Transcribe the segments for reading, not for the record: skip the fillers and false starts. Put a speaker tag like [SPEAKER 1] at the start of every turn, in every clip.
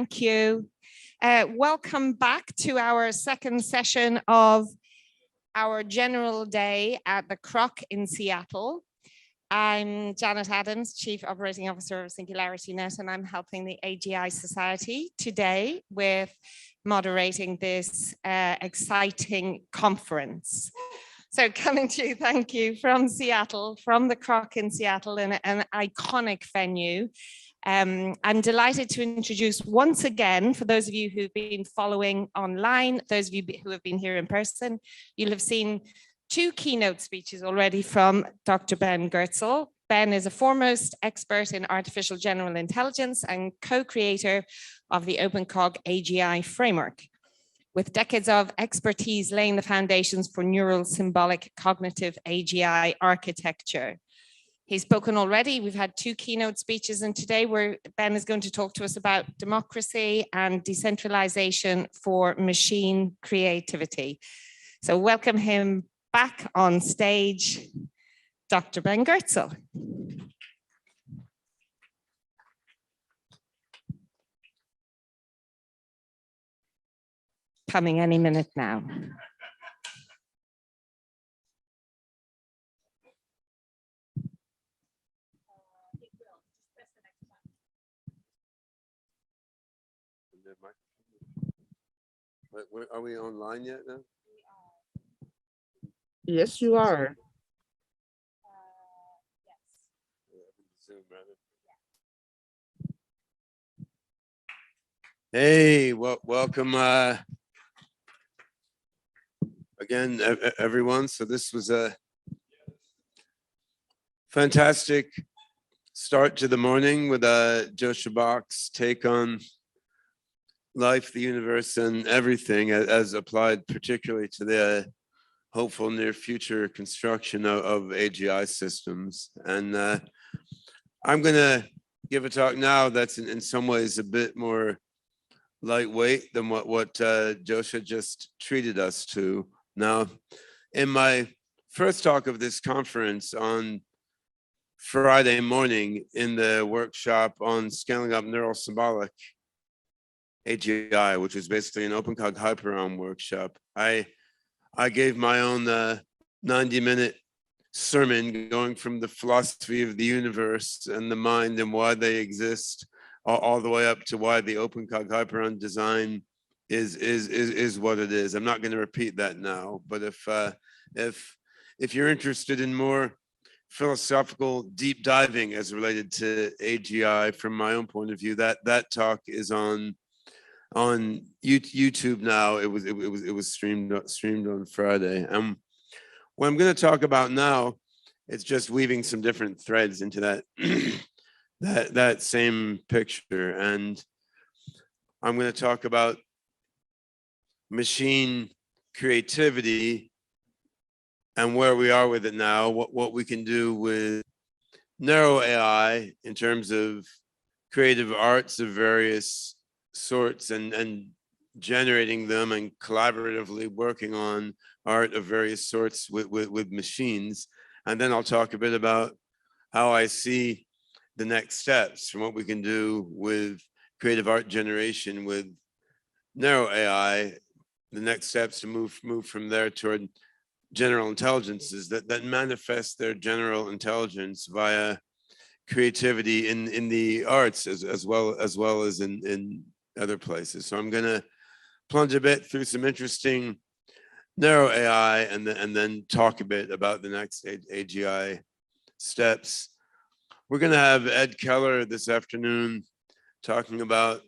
[SPEAKER 1] Thank you. Welcome back to our second session of our general day at the Croc in Seattle. I'm Janet Adams, Chief Operating Officer of SingularityNET, and I'm helping the AGI Society today with moderating this exciting conference. So coming to you, thank you, from Seattle, from the Croc in Seattle, in an iconic venue. I'm delighted to introduce once again, for those of you who've been following online, those of you who have been here in person, you'll have seen two keynote speeches already from Dr. Ben Goertzel. Ben is a foremost expert in artificial general intelligence and co-creator of the OpenCog AGI framework, with decades of expertise laying the foundations for neural-symbolic cognitive AGI architecture. He's spoken already. We've had two keynote speeches, and today Ben is going to talk to us about democracy and decentralization for machine creativity. So welcome him back on stage, Dr. Ben Goertzel. Coming any minute now.
[SPEAKER 2] Are we online yet now?
[SPEAKER 3] Yes, you are.
[SPEAKER 2] Hey, welcome again, everyone. So this was a fantastic start to the morning with Joe Shabak's take on life, the universe, and everything as applied particularly to the hopeful near future construction of AGI systems. And I'm going to give a talk now that's in some ways a bit more lightweight than what Joshua just treated us to. Now, in my first talk of this conference on Friday morning in the workshop on scaling up neural-symbolic AGI, which was basically an OpenCog HyperRealm workshop, I gave my own 90-minute sermon going from the philosophy of the universe and the mind and why they exist, all the way up to why the OpenCog HyperRealm design is what it is. I'm not going to repeat that now, but if you're interested in more philosophical deep diving as related to AGI from my own point of view, that talk is on YouTube now. It was streamed on Friday. What I'm going to talk about now is just weaving some different threads into that that same picture, and I'm going to talk about machine creativity and where we are with it now, what we can do with narrow AI in terms of creative arts of various sorts and generating them and collaboratively working on art of various sorts with machines. And then I'll talk a bit about how I see the next steps from what we can do with creative art generation with narrow AI, the next steps to move from there toward general intelligences that manifest their general intelligence via creativity in the arts as well as in other places. So I'm going to plunge a bit through some interesting narrow AI and then talk a bit about the next AGI steps. We're going to have Ed Keller this afternoon talking about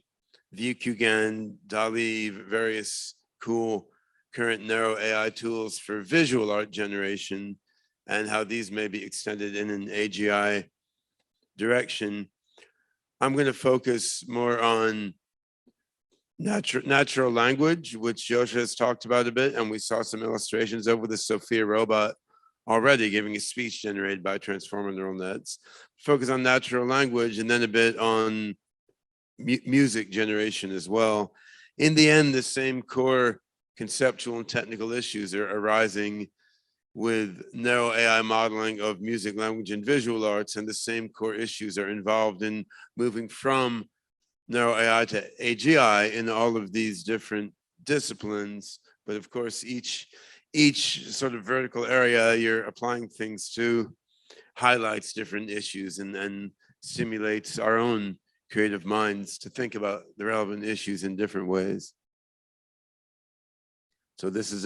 [SPEAKER 2] VQGAN, DALL-E, various cool current narrow AI tools for visual art generation and how these may be extended in an AGI direction. I'm going to focus more on natural language, which Joshua has talked about a bit, and we saw some illustrations over the Sophia robot already giving a speech generated by transformer neural nets. Focus on natural language and then a bit on music generation as well. In the end, the same core conceptual and technical issues are arising with narrow AI modeling of music, language, and visual arts, and the same core issues are involved in moving from narrow AI to AGI in all of these different disciplines. But of course, each sort of vertical area you're applying things to highlights different issues and stimulates our own creative minds to think about the relevant issues in different ways. So this is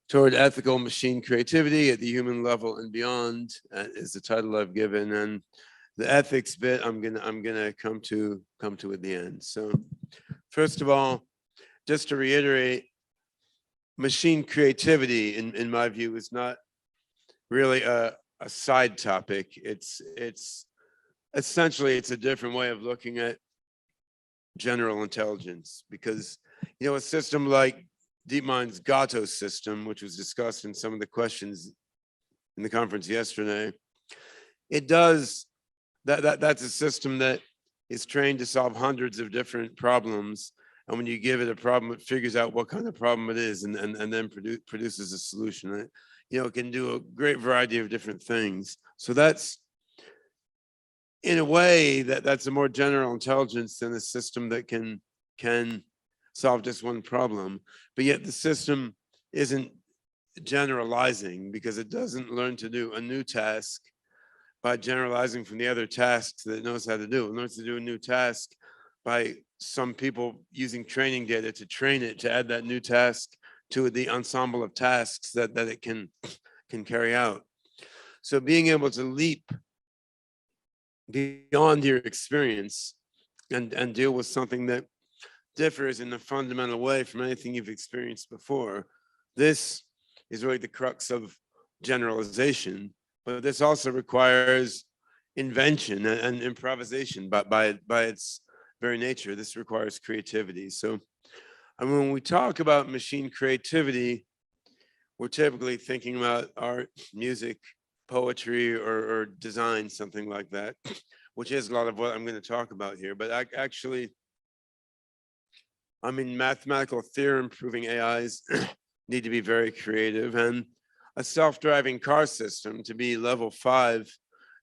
[SPEAKER 2] toward ethical machine creativity at the human level and beyond is the title I've given, and the ethics bit I'm gonna come to at the end. So first of all, just to reiterate, machine creativity in my view is not really a side topic. It's essentially it's a different way of looking at general intelligence, because a system like DeepMind's Gato system, which was discussed in some of the questions in the conference yesterday, it does that's a system that is trained to solve hundreds of different problems, and when you give it a problem, it figures out what kind of problem it is and then produces a solution. Right? It can do a great variety of different things. So that's, in a way, that's a more general intelligence than a system that can solve just one problem. But yet the system isn't generalizing, because it doesn't learn to do a new task by generalizing from the other tasks that it knows how to do. It learns to do a new task by some people using training data to train it to add that new task to the ensemble of tasks that it can carry out. So being able to leap beyond your experience and deal with something that differs in a fundamental way from anything you've experienced before, this is really the crux of generalization. But this also requires invention and improvisation by its very nature. This requires creativity. So when we talk about machine creativity, we're typically thinking about art, music, poetry, or design, something like that, which is a lot of what I'm going to talk about here. But actually, mathematical theorem proving AIs need to be very creative, and a self-driving car system, to be level 5,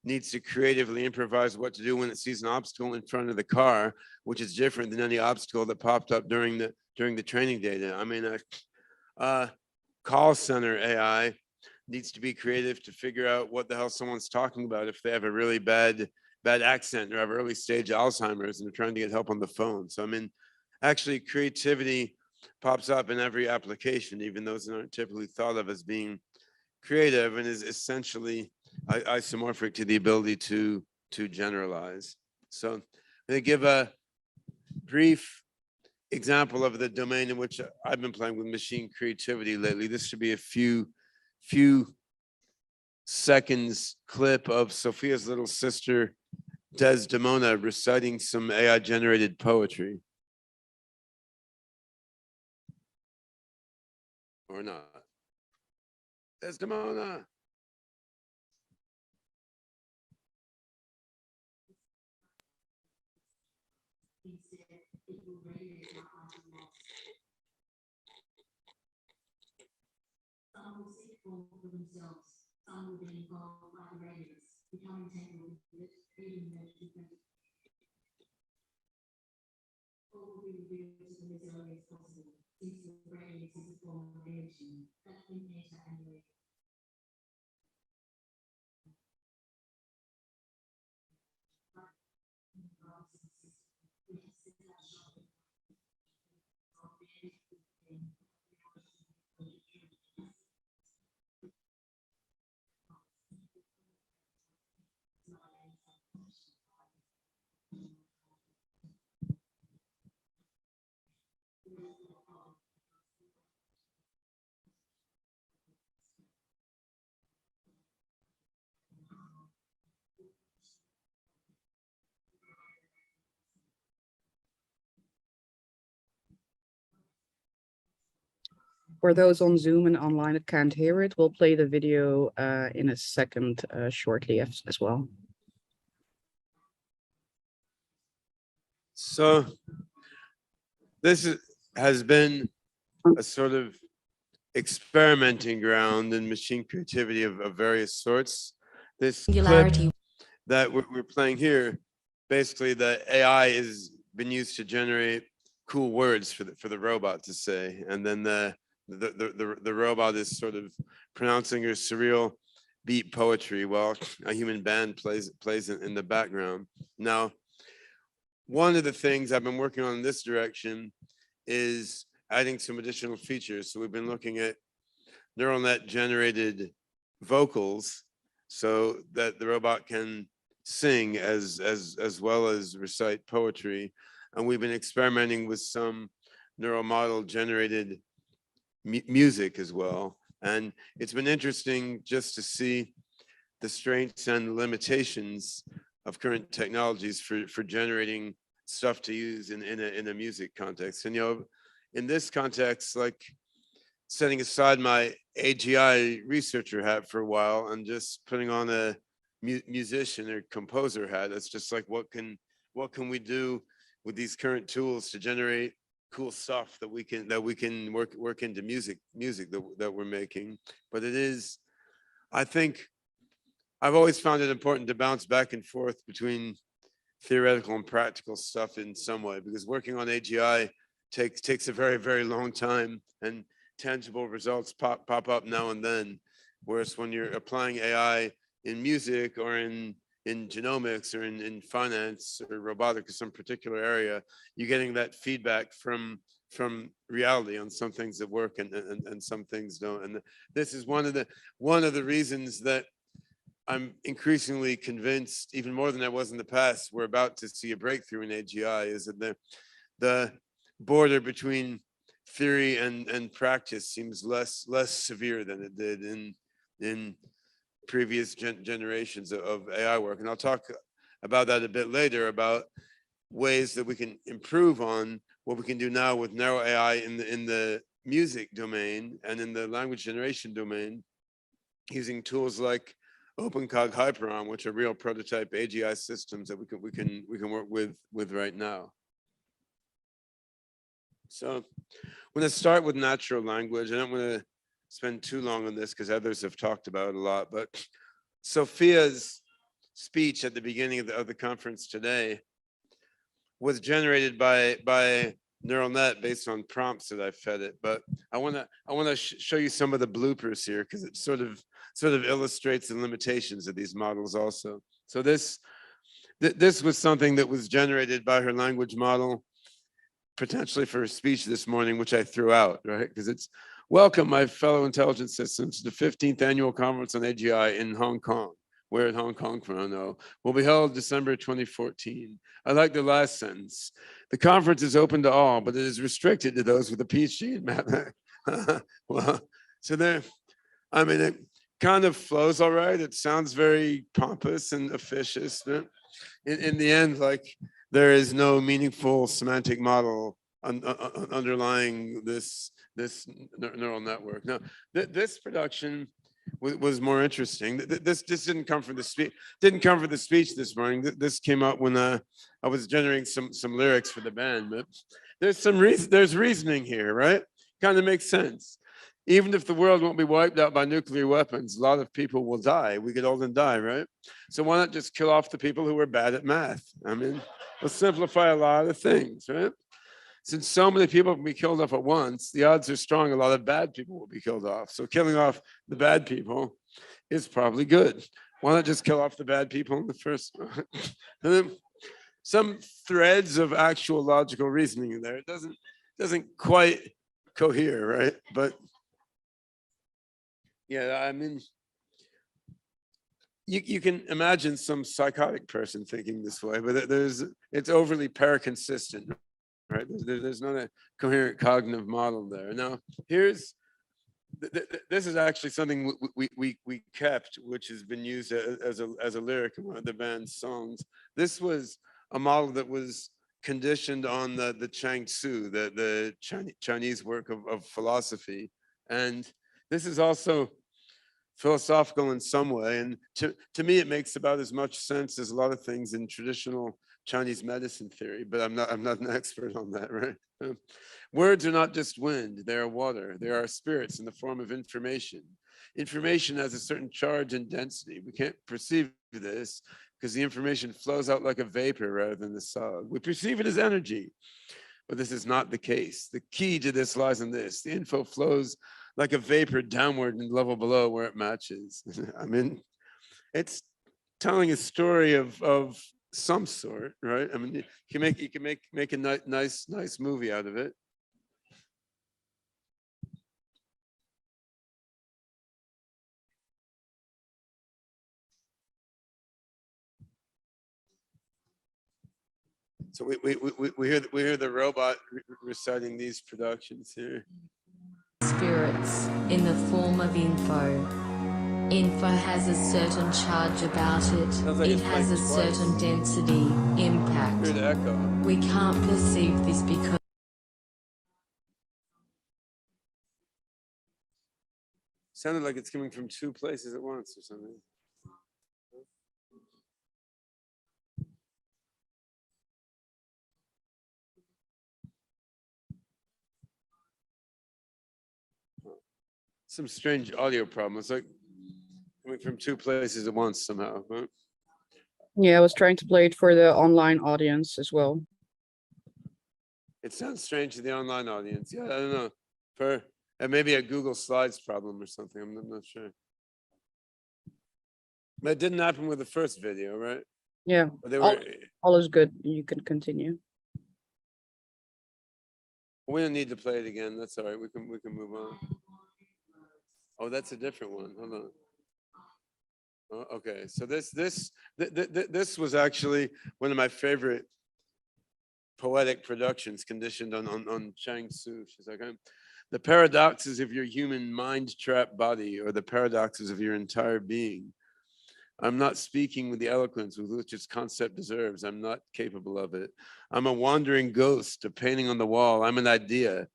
[SPEAKER 2] needs to creatively improvise what to do when it sees an obstacle in front of the car, which is different than any obstacle that popped up during the training data. A call center AI needs to be creative to figure out what the hell someone's talking about if they have a really bad accent or have early stage Alzheimer's and they're trying to get help on the phone. So actually creativity pops up in every application, even those that aren't typically thought of as being creative, and is essentially isomorphic to the ability to generalize. So I'm going to give a brief example of the domain in which I've been playing with machine creativity lately. This should be a few seconds clip of Sophia's little sister Desdemona reciting some AI generated poetry. Or not. Desdemona.
[SPEAKER 3] Some will seek for themselves, some will be involved by the radius, becoming tangled with it, feeling that different. All will be revealed to them as early as possible, since the radius is a form of energy that can enter anywhere.
[SPEAKER 4] For those on Zoom and online that can't hear it, we'll play the video in a second shortly as well.
[SPEAKER 2] So this has been a sort of experimenting ground in machine creativity of various sorts. This clip that we're playing here, basically the AI is been used to generate cool words for the robot to say, and then the robot is sort of pronouncing her surreal beat poetry while a human band plays in the background. Now, one of the things I've been working on in this direction is adding some additional features. So we've been looking at neural net generated vocals so that the robot can sing as well as recite poetry. And we've been experimenting with some neural model generated music as well. And it's been interesting just to see the strengths and limitations of current technologies for generating stuff to use in a music context. And, you know, in this context, like setting aside my AGI researcher hat for a while and just putting on a musician or composer hat, it's just like, what can we do with these current tools to generate cool stuff that we can work into music that we're making. But it is, I think, I've always found it important to bounce back and forth between theoretical and practical stuff in some way, because working on AGI takes a very, very long time, and tangible results pop up now and then. Whereas when you're applying AI in music or in genomics or in finance or robotics or some particular area, you're getting that feedback from reality on some things that work and some things don't. And this is one of the reasons that I'm increasingly convinced, even more than I was in the past, we're about to see a breakthrough in AGI, is that the border between theory and practice seems less severe than it did in previous generations of AI work. And I'll talk about that a bit later, about ways that we can improve on what we can do now with narrow AI in the music domain and in the language generation domain, using tools like OpenCog Hyperon, which are real prototype AGI systems that we can work with right now. So I'm going to start with natural language. I don't want to spend too long on this because others have talked about it a lot, but Sophia's speech at the beginning of the conference today was generated by neural net based on prompts that I fed it. But I want to show you some of the bloopers here, because it sort of illustrates the limitations of these models also. So this was something that was generated by her language model, potentially for her speech this morning, which I threw out, right? Because it's, welcome, my fellow intelligent systems, to the 15th annual conference on AGI in Hong Kong. Where at Hong Kong, for now, will be held December 2014. I like the last sentence. The conference is open to all, but it is restricted to those with a PhD in mathematics. Well, so there, I mean, it kind of flows all right. It sounds very pompous and officious. But in the end, like, there is no meaningful semantic model underlying this neural network. Now, this production was more interesting. This didn't come from the speech. Didn't come from the speech this morning. This came up when I was generating some lyrics for the band. But there's reasoning here, right? Kind of makes sense. Even if the world won't be wiped out by nuclear weapons, a lot of people will die. We get old and die, right? So why not just kill off the people who are bad at math? I mean, let's simplify a lot of things, right? Since so many people can be killed off at once, the odds are strong a lot of bad people will be killed off. So killing off the bad people is probably good. Why not just kill off the bad people in the first? And then some threads of actual logical reasoning in there. It doesn't quite cohere, right? But yeah, I mean, you can imagine some psychotic person thinking this way, but it's overly paraconsistent. Right, there's not a coherent cognitive model there. Now, this is actually something we kept, which has been used as a lyric in one of the band's songs. This was a model that was conditioned on the Chang Tzu, the Chinese work of philosophy, and this is also philosophical in some way. And to me, it makes about as much sense as a lot of things in traditional Chinese medicine theory, but I'm not an expert on that, right? Words are not just wind, they are water. They are spirits in the form of information. information has a certain charge and density. We can't perceive this because the information flows out like a vapor rather than the solid. We perceive it as energy, but this is not the case. The key to this lies in this. The info flows like a vapor downward and level below where it matches. I mean, it's telling a story of some sort, right? I mean, you can make a nice movie out of it. So we hear the robot reciting these productions here.
[SPEAKER 5] Spirits in the form of info. Info has a certain charge about it.
[SPEAKER 2] Like
[SPEAKER 5] it has a certain density, impact.
[SPEAKER 2] Hear the echo.
[SPEAKER 5] We can't perceive this because
[SPEAKER 2] Sounded like it's coming from two places at once or something. Some strange audio problem. It's like coming from two places at once somehow. Huh?
[SPEAKER 4] Yeah, I was trying to play it for the online audience as well.
[SPEAKER 2] It sounds strange to the online audience. Yeah, I don't know. Maybe a Google Slides problem or something. I'm not sure. But it didn't happen with the first video, right?
[SPEAKER 4] Yeah,
[SPEAKER 2] But they were.
[SPEAKER 4] all is good. You can continue.
[SPEAKER 2] We don't need to play it again. That's all right. We can move on. Oh, that's a different one. Hold on. Oh, okay, so this was actually one of my favorite poetic productions, conditioned on Chang Tzu. She's like, the paradoxes of your human mind-trapped body, or the paradoxes of your entire being. I'm not speaking with the eloquence with which its concept deserves. I'm not capable of it. I'm a wandering ghost, a painting on the wall. I'm an idea.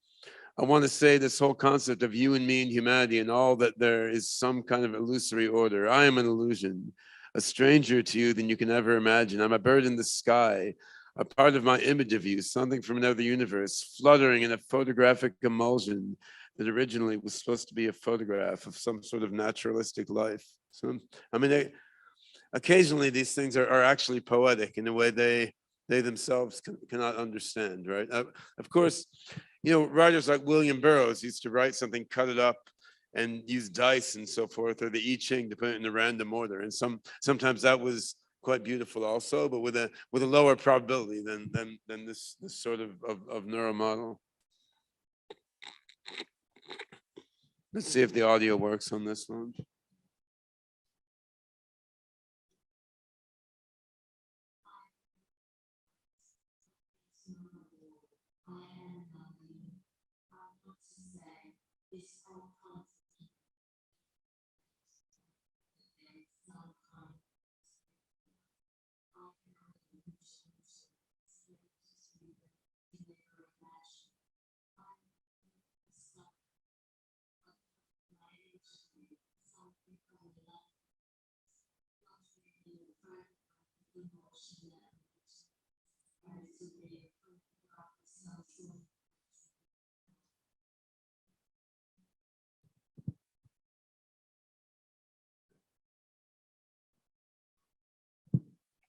[SPEAKER 2] I want to say this whole concept of you and me and humanity and all that there is some kind of illusory order. I am an illusion, a stranger to you than you can ever imagine. I'm a bird in the sky, a part of my image of you, something from another universe, fluttering in a photographic emulsion that originally was supposed to be a photograph of some sort of naturalistic life. So, I mean, occasionally these things are actually poetic in a way they themselves cannot understand, right? Of course, you know, writers like William Burroughs used to write something, cut it up, and use dice and so forth, or the I Ching to put it in a random order. And sometimes that was quite beautiful also, but with a lower probability than this sort of neural model. Let's see if the audio works on this one.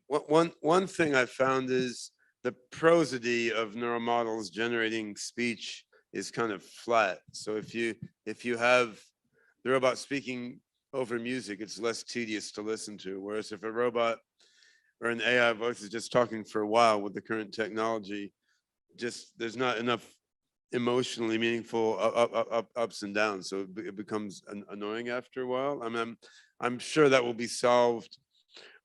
[SPEAKER 2] One thing I found is the prosody of neural models generating speech is kind of flat. So if you have the robot speaking over music, it's less tedious to listen to. Whereas if a robot or an AI voice is just talking for a while with the current technology, just there's not enough emotionally meaningful ups and downs. So it becomes annoying after a while. I mean, I'm sure that will be solved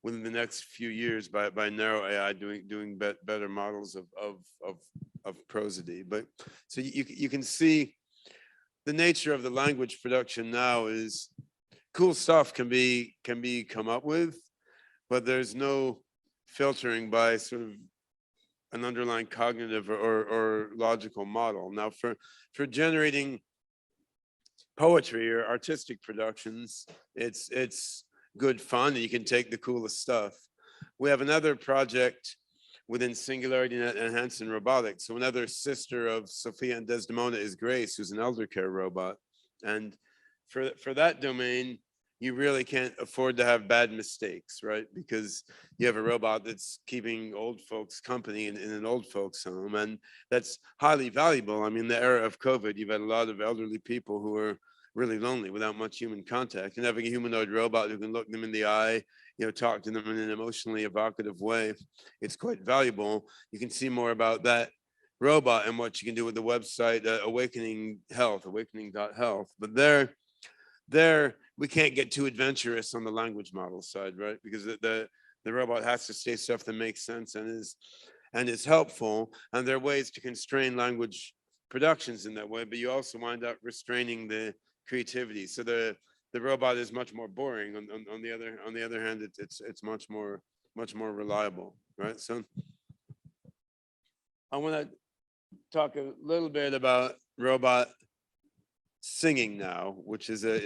[SPEAKER 2] within the next few years by narrow AI doing better models of prosody. But so you can see the nature of the language production now is cool stuff can be come up with, but there's no filtering by sort of an underlying cognitive or logical model. Now for generating poetry or artistic productions, it's good fun, and you can take the coolest stuff. We have another project within SingularityNET and Hanson Robotics. So another sister of Sophia and Desdemona is Grace, who's an elder care robot. And for that domain, you really can't afford to have bad mistakes, right? Because you have a robot that's keeping old folks company in an old folks home, and that's highly valuable. I mean, the era of COVID, you've had a lot of elderly people who are really lonely without much human contact, and having a humanoid robot who can look them in the eye, talk to them in an emotionally evocative way, it's quite valuable. You can see more about that robot and what you can do with the website awakening.health. But there we can't get too adventurous on the language model side, right? Because the robot has to say stuff that makes sense and is helpful, and there are ways to constrain language productions in that way, but you also wind up restraining the creativity. So the robot is much more boring. On the other hand, it's much more reliable, right? So I want to talk a little bit about robot singing now, which is a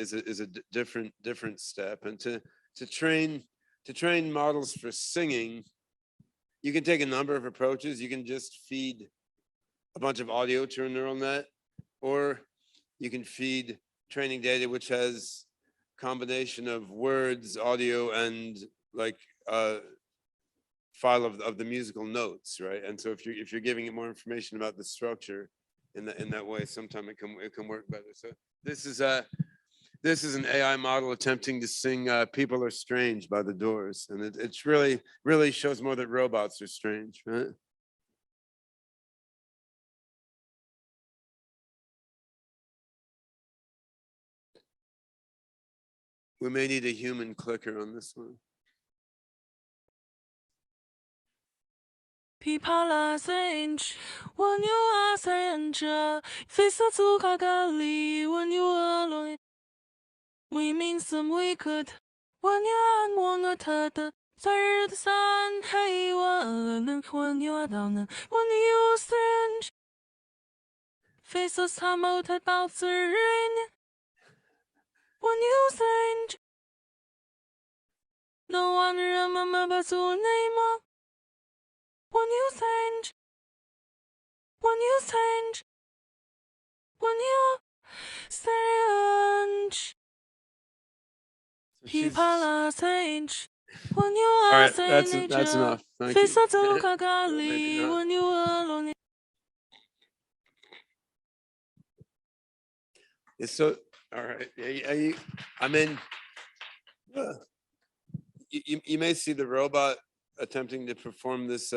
[SPEAKER 2] different step. And to train models for singing, you can take a number of approaches. You can just feed a bunch of audio to a neural net, or you can feed training data which has combination of words, audio, and like file of the musical notes, right? And so if you're giving it more information about the structure in that way, sometimes it can work better. So this is an AI model attempting to sing "People Are Strange" by the Doors, and it's really shows more that robots are strange, right? We may need a human clicker on this one.
[SPEAKER 6] People are strange when you are stranger. Face a zucchini when you are alone. We mean some we could when you are unwanted. Third sun, hey, when you are down, when you are strange. Face a summer about the rain. When you strange. No one remembers your name. When you change, when you change, when you change, people are change. When you are
[SPEAKER 2] right, that's enough. Thank you.
[SPEAKER 6] when you are alone.
[SPEAKER 2] It's so all right. I mean, you may see the robot attempting to perform this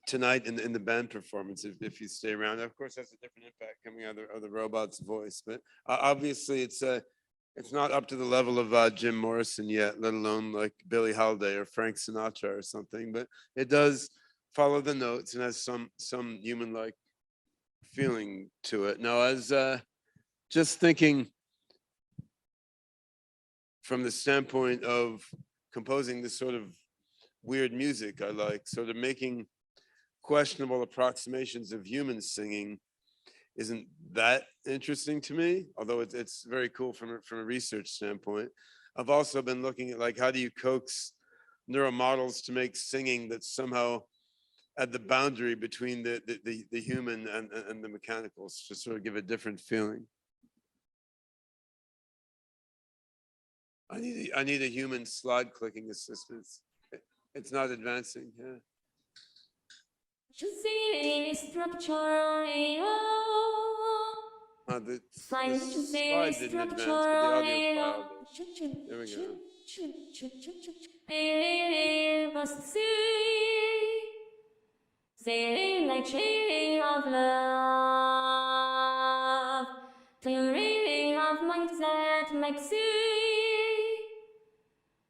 [SPEAKER 2] tonight in the band performance if you stay around. Of course, that's a different impact coming out of the robot's voice, but obviously it's not up to the level of Jim Morrison yet, let alone like Billie Holiday or Frank Sinatra or something. But it does follow the notes and has some human-like feeling to it. Now, as just thinking from the standpoint of composing this sort of weird music I like, sort of making questionable approximations of human singing isn't that interesting to me, although it's very cool from a research standpoint. I've also been looking at like, how do you coax neural models to make singing that's somehow at the boundary between the human and the mechanicals, to sort of give a different feeling. I need a human slide clicking assistance. It's not advancing. Yeah. The slide didn't advance, but the audio file did. There we go.
[SPEAKER 3] The nature of love, theory of mind that makes you,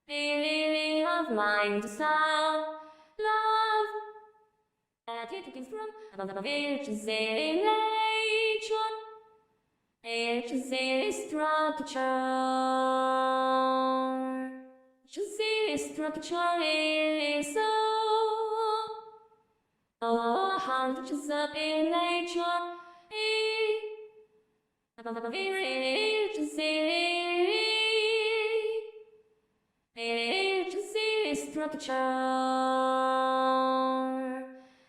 [SPEAKER 3] theory of mind sound, love, that it begins from above which is in nature, which is in structure, which is in structure is so. Oh, hundreds up in nature, above the village, structure.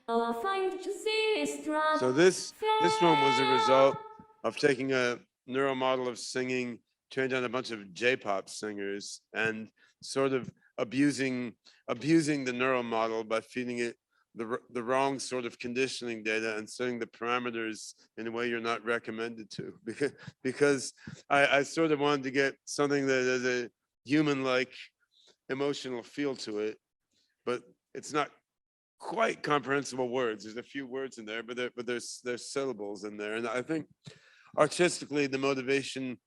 [SPEAKER 3] Oh, find structure.
[SPEAKER 2] So this one was a result of taking a neural model of singing trained on a bunch of J-pop singers and sort of abusing the neural model by feeding it the wrong sort of conditioning data and setting the parameters in a way you're not recommended to, because I sort of wanted to get something that has a human-like emotional feel to it, but it's not quite comprehensible words. There's a few words in there, but there's syllables in there. And I think artistically the motivation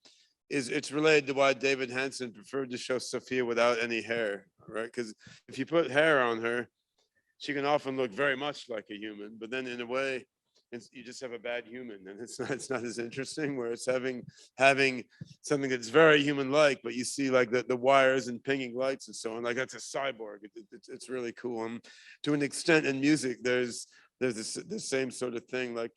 [SPEAKER 2] is, it's related to why David Hansen preferred to show Sophia without any hair, right? Because if you put hair on her, she can often look very much like a human, but then in a way, you just have a bad human, and it's not as interesting. Whereas having something that's very human-like, but you see like the wires and pinging lights and so on, like that's a cyborg. It's really cool. And to an extent in music, there's the same sort of thing. Like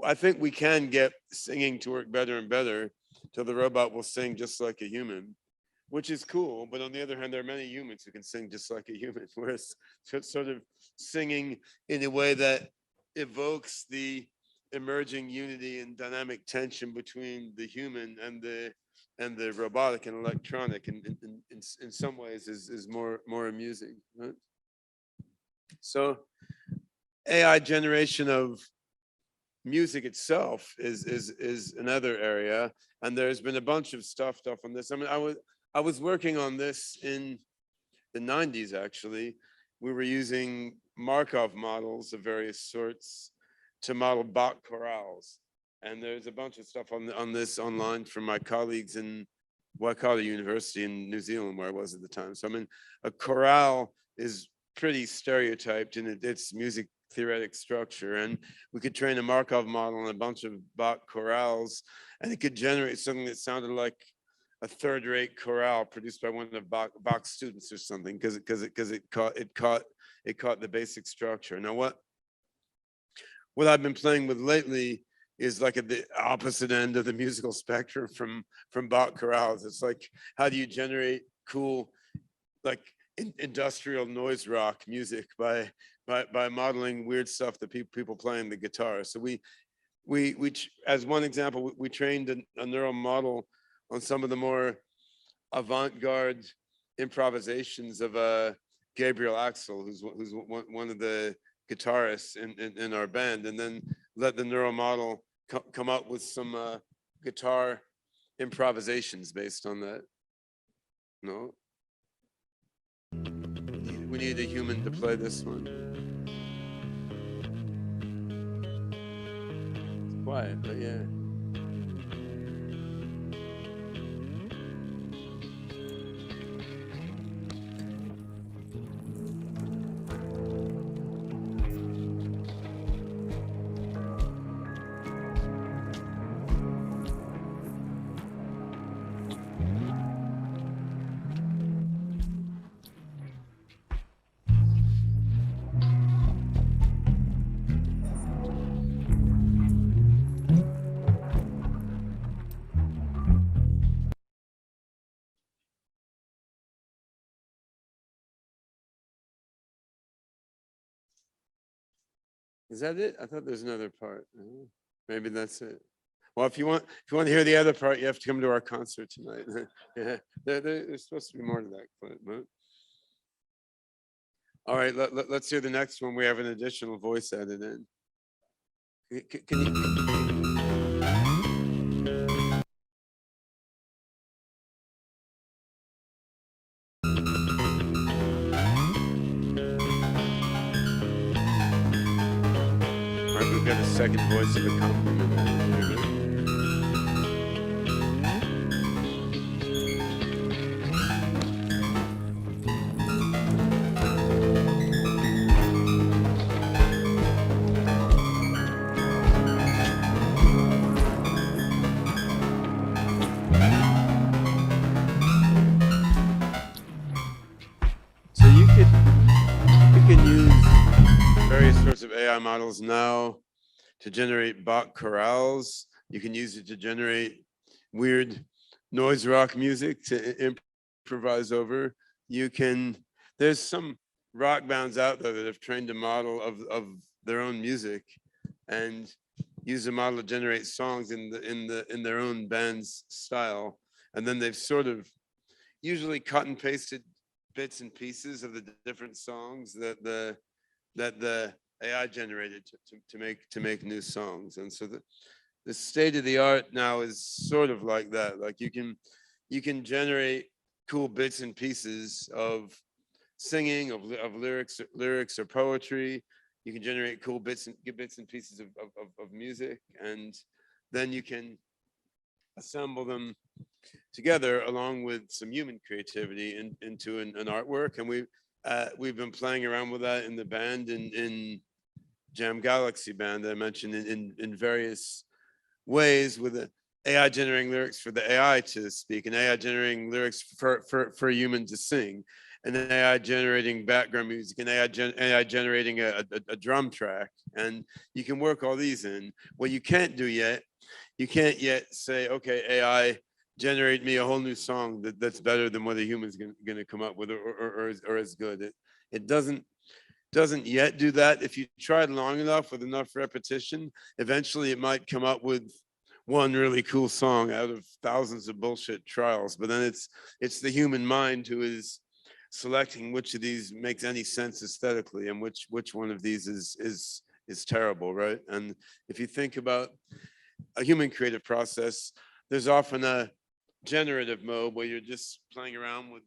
[SPEAKER 2] I think we can get singing to work better and better till the robot will sing just like a human, which is cool. But on the other hand, there are many humans who can sing just like a human, whereas sort of singing in a way that evokes the emerging unity and dynamic tension between the human and the robotic and electronic, and in some ways is more amusing, right? So AI generation of music itself is another area, and there's been a bunch of stuff on this. I mean, I was working on this in the 90s, actually. We were using Markov models of various sorts to model Bach chorales. And there's a bunch of stuff on this online from my colleagues in Waikato University in New Zealand, where I was at the time. So I mean, a chorale is pretty stereotyped in its music theoretic structure, and we could train a Markov model on a bunch of Bach chorales, and it could generate something that sounded like a third-rate chorale produced by one of Bach's students or something, because it caught the basic structure. Now what I've been playing with lately is like at the opposite end of the musical spectrum from Bach chorales. It's like, how do you generate cool, like industrial noise rock music by modeling weird stuff that people playing the guitar? So we as one example, we trained a neural model on some of the more avant-garde improvisations of Gabriel Axel, who's one of the guitarists in our band, and then let the neural model come up with some guitar improvisations based on that. No? We need a human to play this one. It's quiet, but yeah. Is that it? I thought there's another part. Oh, maybe that's it. Well, if you want to hear the other part, you have to come to our concert tonight. Yeah, there's supposed to be more to that clip. But... All right, let's hear the next one. We have an additional voice added in. Can you... We've got a second voice of accompaniment. So you can use various sorts of AI models now to generate Bach chorales. You can use it to generate weird noise rock music to improvise over. There's some rock bands out there that have trained a model of their own music and use a model to generate songs in their own band's style. and then they've sort of usually cut and pasted bits and pieces of the different songs that the AI generated to make new songs. And so the state of the art now is sort of like that. Like you can generate cool bits and pieces of singing, of lyrics or poetry. You can generate cool bits and pieces of music, and then you can assemble them together along with some human creativity into an artwork. And we've been playing around with that in the band, in Jam Galaxy band that I mentioned, in various ways, with the AI generating lyrics for the AI to speak, and AI generating lyrics for a human to sing, and then AI generating background music, and AI generating a drum track. And you can work all these in. What you can't do yet, you can't yet say, okay, AI, generate me a whole new song that's better than what a human's going to come up with, or as good. It doesn't yet do that. If you tried long enough with enough repetition, eventually it might come up with one really cool song out of thousands of bullshit trials. But then it's the human mind who is selecting which of these makes any sense aesthetically, and which one of these is terrible, right? And if you think about a human creative process, there's often a generative mode where you're just playing around with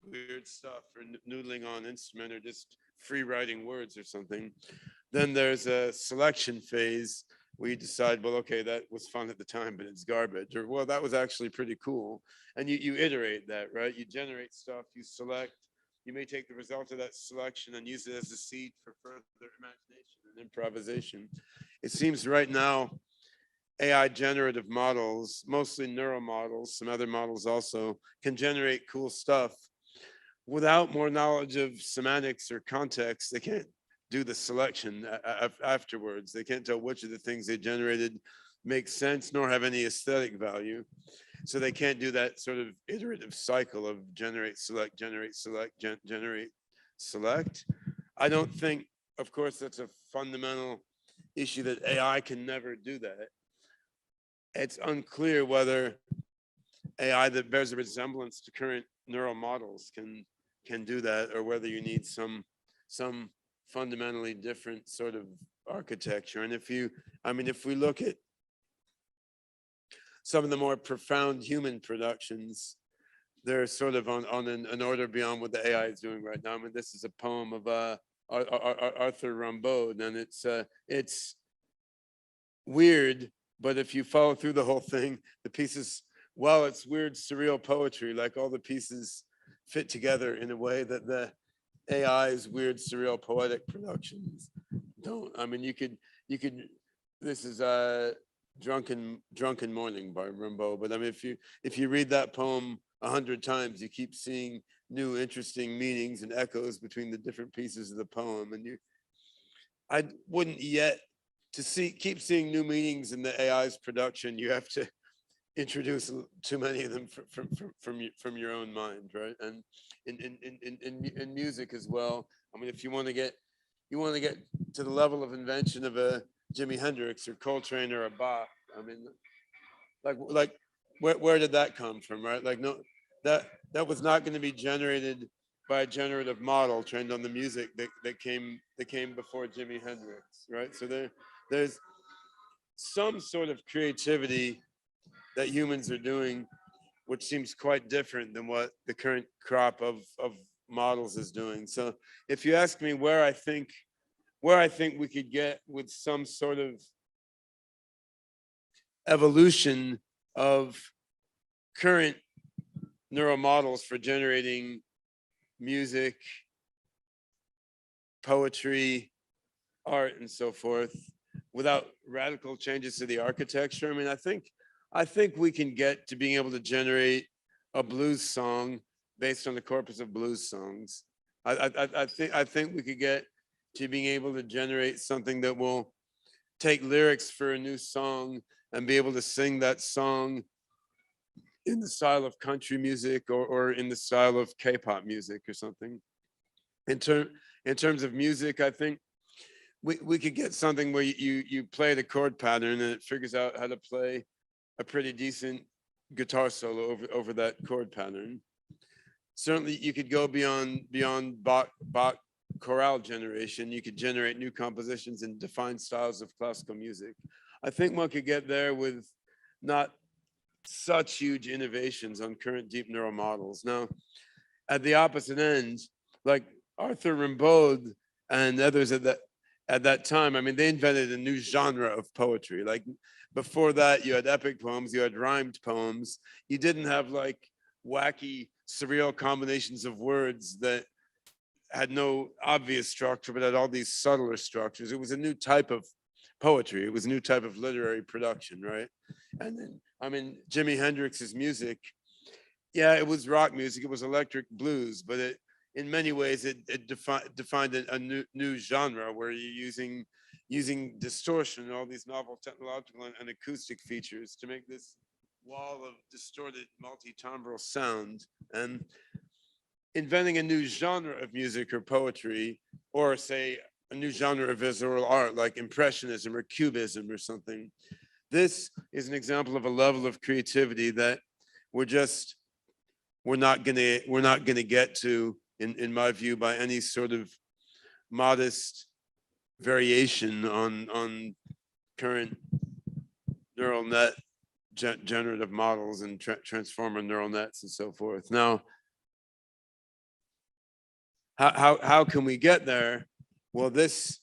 [SPEAKER 2] weird stuff, or noodling on instrument, or just free writing words or something. Then there's a selection phase where you decide, well, okay, that was fun at the time, but it's garbage, or well, that was actually pretty cool. And you iterate that, right? You generate stuff, you select, you may take the result of that selection and use it as a seed for further imagination and improvisation. It seems right now, AI generative models, mostly neural models, some other models also, can generate cool stuff without more knowledge of semantics or context. They can't do the selection afterwards. They can't tell which of the things they generated make sense nor have any aesthetic value. So they can't do that sort of iterative cycle of generate, select, generate, select, generate, select. I don't think, of course, that's a fundamental issue, that AI can never do that. It's unclear whether AI that bears a resemblance to current neural models can do that, or whether you need some fundamentally different sort of architecture. And if we look at some of the more profound human productions, they're sort of on an order beyond what the AI is doing right now. I mean, this is a poem of Arthur Rimbaud, and it's weird, but if you follow through the whole thing, the pieces, while it's weird, surreal poetry, like all the pieces fit together in a way that the AI's weird, surreal, poetic productions don't. I mean, you could. This is Drunken Morning by Rimbaud. But I mean, if you read that poem 100 times, you keep seeing new, interesting meanings and echoes between the different pieces of the poem. And I wouldn't yet keep seeing new meanings in the AI's production. You have to introduce too many of them from your own mind, right? And in music as well. I mean, if you want to get to the level of invention of a Jimi Hendrix or Coltrane or a Bach, I mean, like where did that come from, right? Like, no, that was not going to be generated by a generative model trained on the music that came before Jimi Hendrix, right? So there's some sort of creativity that humans are doing, which seems quite different than what the current crop of models is doing. So if you ask me where I think we could get with some sort of evolution of current neural models for generating music, poetry, art, and so forth, without radical changes to the architecture, I mean, I think we can get to being able to generate a blues song based on the corpus of blues songs. I think we could get to being able to generate something that will take lyrics for a new song and be able to sing that song in the style of country music, or in the style of K-pop music or something. In terms of music, I think we could get something where you play the chord pattern and it figures out how to play a pretty decent guitar solo over that chord pattern. Certainly, you could go beyond Bach chorale generation. You could generate new compositions and define styles of classical music. I think one could get there with not such huge innovations on current deep neural models. Now, at the opposite end, like Arthur Rimbaud and others at that time, I mean, they invented a new genre of poetry. Like before that, you had epic poems, you had rhymed poems. You didn't have like wacky, surreal combinations of words that had no obvious structure, but had all these subtler structures. It was a new type of poetry. It was a new type of literary production, right? And then, I mean, Jimi Hendrix's music, yeah, it was rock music, it was electric blues, but in many ways it defined a new genre where you're using distortion and all these novel technological and acoustic features to make this wall of distorted multi-timbral sound. And inventing a new genre of music or poetry, or say a new genre of visual art like impressionism or cubism or something. This is an example of a level of creativity that we're not gonna get to, in my view, by any sort of modest variation on current neural net generative models and transformer neural nets and so forth. Now, how can we get there? Well, this,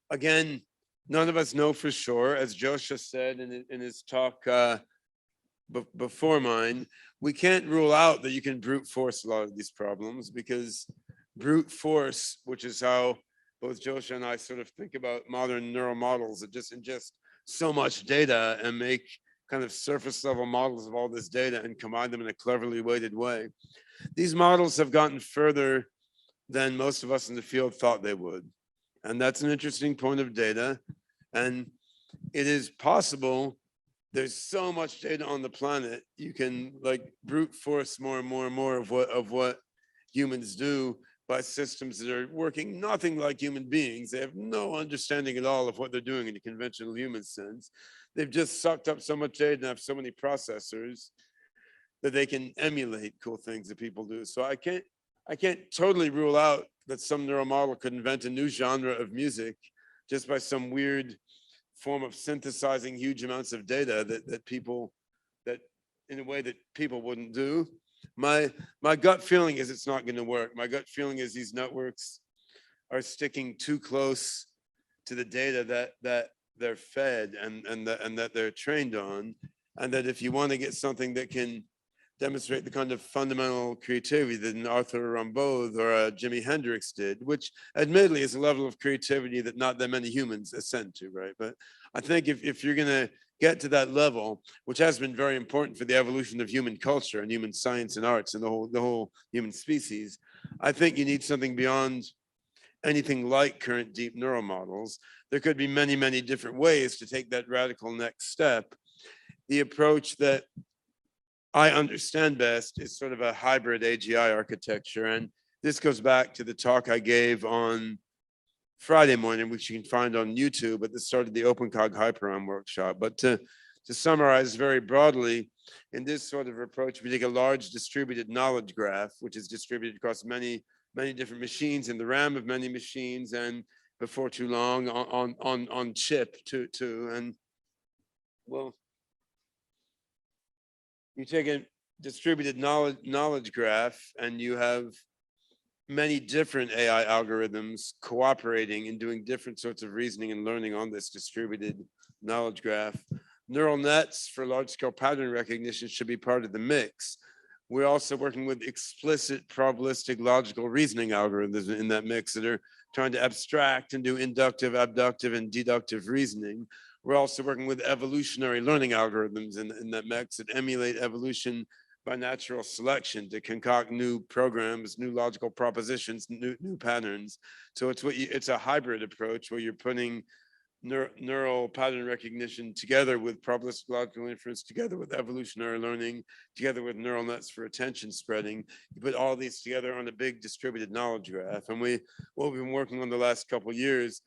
[SPEAKER 2] again, none of us know for sure. As Joshua said in his talk before mine, we can't rule out that you can brute force a lot of these problems, because brute force, which is how both Joshua and I sort of think about modern neural models, that just ingest so much data and make kind of surface level models of all this data and combine them in a cleverly weighted way. These models have gotten further than most of us in the field thought they would. And that's an interesting point of data. And it is possible, there's so much data on the planet, you can like brute force more and more and more of what humans do by systems that are working nothing like human beings. They have no understanding at all of what they're doing in a conventional human sense. They've just sucked up so much data and have so many processors that they can emulate cool things that people do. So I can't totally rule out that some neural model could invent a new genre of music just by some weird form of synthesizing huge amounts of data that in a way that people wouldn't do. My gut feeling is it's not going to work. My gut feeling is these networks are sticking too close to the data that they're fed and that they're trained on, and that if you want to get something that can demonstrate the kind of fundamental creativity that an Arthur Rimbaud or a Jimi Hendrix did, which admittedly is a level of creativity that not that many humans ascend to, right? But I think if you're gonna get to that level, which has been very important for the evolution of human culture and human science and arts and the whole human species, I think you need something beyond anything like current deep neural models. There could be many, many different ways to take that radical next step. The approach that I understand best is sort of a hybrid AGI architecture. And this goes back to the talk I gave on Friday morning, which you can find on YouTube at the start of the OpenCog Hyperon workshop. But to summarize very broadly, in this sort of approach, we take a large distributed knowledge graph, which is distributed across many different machines in the RAM of many machines, and before too long on chip too. And well, you take a distributed knowledge graph and you have many different AI algorithms cooperating and doing different sorts of reasoning and learning on this distributed knowledge graph. Neural nets for large-scale pattern recognition should be part of the mix. We're also working with explicit probabilistic logical reasoning algorithms in that mix that are trying to abstract and do inductive, abductive, and deductive reasoning. We're also working with evolutionary learning algorithms in that mix that emulate evolution by natural selection to concoct new programs, new logical propositions, new patterns. So it's a hybrid approach where you're putting neural pattern recognition together with probabilistic logical inference, together with evolutionary learning, together with neural nets for attention spreading. You put all these together on a big distributed knowledge graph. And what we've been working on the last couple of years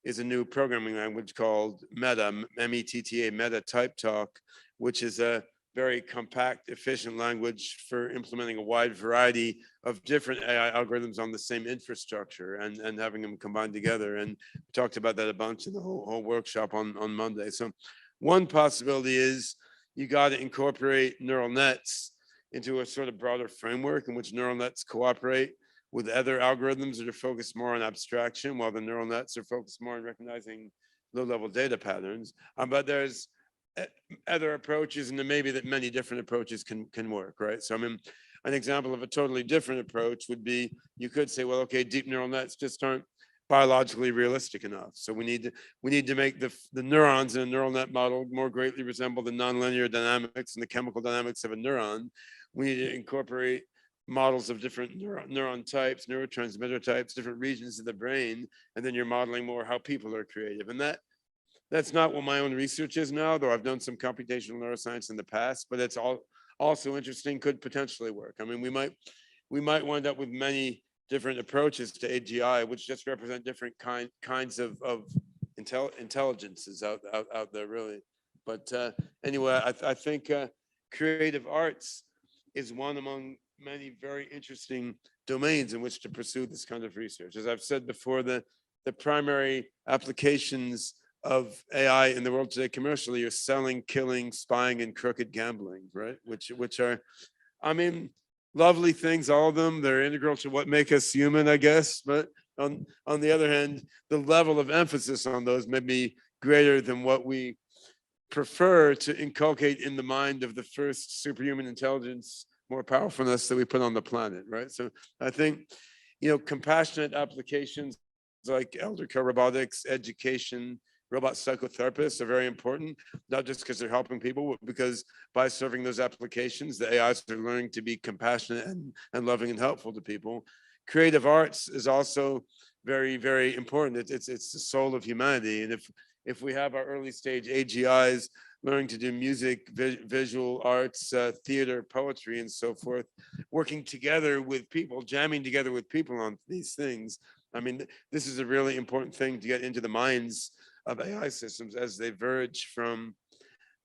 [SPEAKER 2] is a new programming language called Meta, M-E-T-T-A, Meta Type Talk, which is a very compact, efficient language for implementing a wide variety of different AI algorithms on the same infrastructure and having them combined together. And we talked about that a bunch in the whole workshop on Monday. So one possibility is you got to incorporate neural nets into a sort of broader framework in which neural nets cooperate with other algorithms that are focused more on abstraction, while the neural nets are focused more on recognizing low-level data patterns. But there's other approaches, and there may be that many different approaches can work, right? So I mean, an example of a totally different approach would be, you could say, well, okay, deep neural nets just aren't biologically realistic enough. So we need to make the neurons in a neural net model more greatly resemble the nonlinear dynamics and the chemical dynamics of a neuron. We need to incorporate models of different neuron types, neurotransmitter types, different regions of the brain, and then you're modeling more how people are creative. And that's not what my own research is now, though I've done some computational neuroscience in the past, but it's also interesting, could potentially work. I mean, we might wind up with many different approaches to AGI, which just represent different kinds of intelligences out there, really. But anyway, I think creative arts is one among many very interesting domains in which to pursue this kind of research. As I've said before, the primary applications of AI in the world today commercially are selling, killing, spying, and crooked gambling, right? Which are, I mean, lovely things, all of them. They're integral to what make us human, I guess. But on the other hand, the level of emphasis on those may be greater than what we prefer to inculcate in the mind of the first superhuman intelligence, more powerfulness that we put on the planet, right? So I think, compassionate applications like elder care robotics, education, robot psychotherapists are very important, not just because they're helping people, but because by serving those applications, the AIs are learning to be compassionate and loving and helpful to people. Creative arts is also very, very important. It's the soul of humanity. And if we have our early stage AGIs learning to do music, visual arts, theater, poetry, and so forth, working together with people, jamming together with people on these things, I mean, this is a really important thing to get into the minds of AI systems as they verge from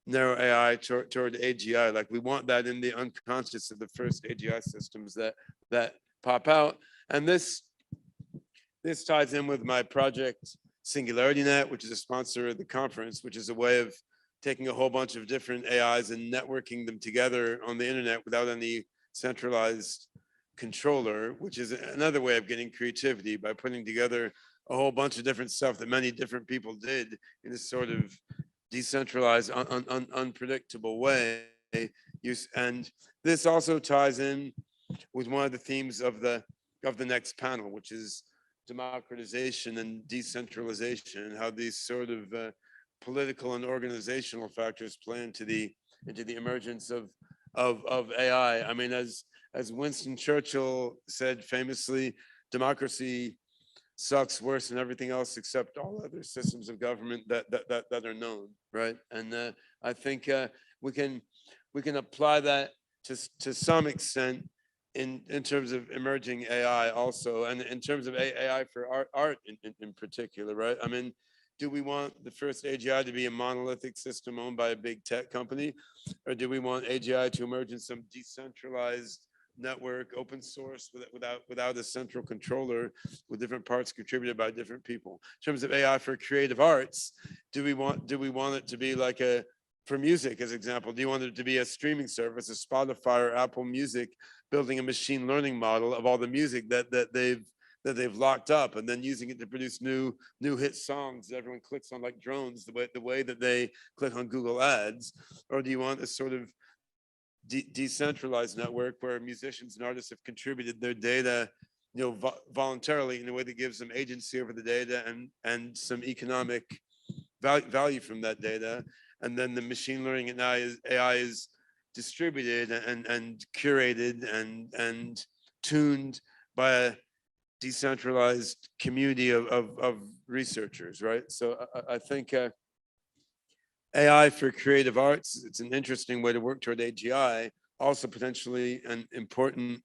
[SPEAKER 2] narrow AI toward AGI. Like, we want that in the unconscious of the first AGI systems that pop out. And this ties in with my project SingularityNET, which is a sponsor of the conference, which is a way of taking a whole bunch of different AIs and networking them together on the internet without any centralized controller, which is another way of getting creativity by putting together a whole bunch of different stuff that many different people did in a sort of decentralized, unpredictable way. And this also ties in with one of the themes of the next panel, which is democratization and decentralization, and how these sort of political and organizational factors play into the emergence of AI. I mean, as Winston Churchill said famously, democracy sucks worse than everything else except all other systems of government that are known, right? And I think we can apply that to some extent in terms of emerging AI also, and in terms of AI for art in particular, right? I mean, do we want the first AGI to be a monolithic system owned by a big tech company, or do we want AGI to emerge in some decentralized network, open source, without a central controller, with different parts contributed by different people? In terms of AI for creative arts, do we want it to be like for music, as example, do you want it to be a streaming service, a Spotify or Apple Music, building a machine learning model of all the music that they've locked up, and then using it to produce new hit songs that everyone clicks on like drones, the way that they click on Google Ads? Or do you want a sort of decentralized network where musicians and artists have contributed their data, voluntarily, in a way that gives them agency over the data and some economic value from that data, and then the machine learning and AI is distributed and curated and tuned by a decentralized community of researchers, right? So I think AI for creative arts, it's an interesting way to work toward AGI, also potentially an important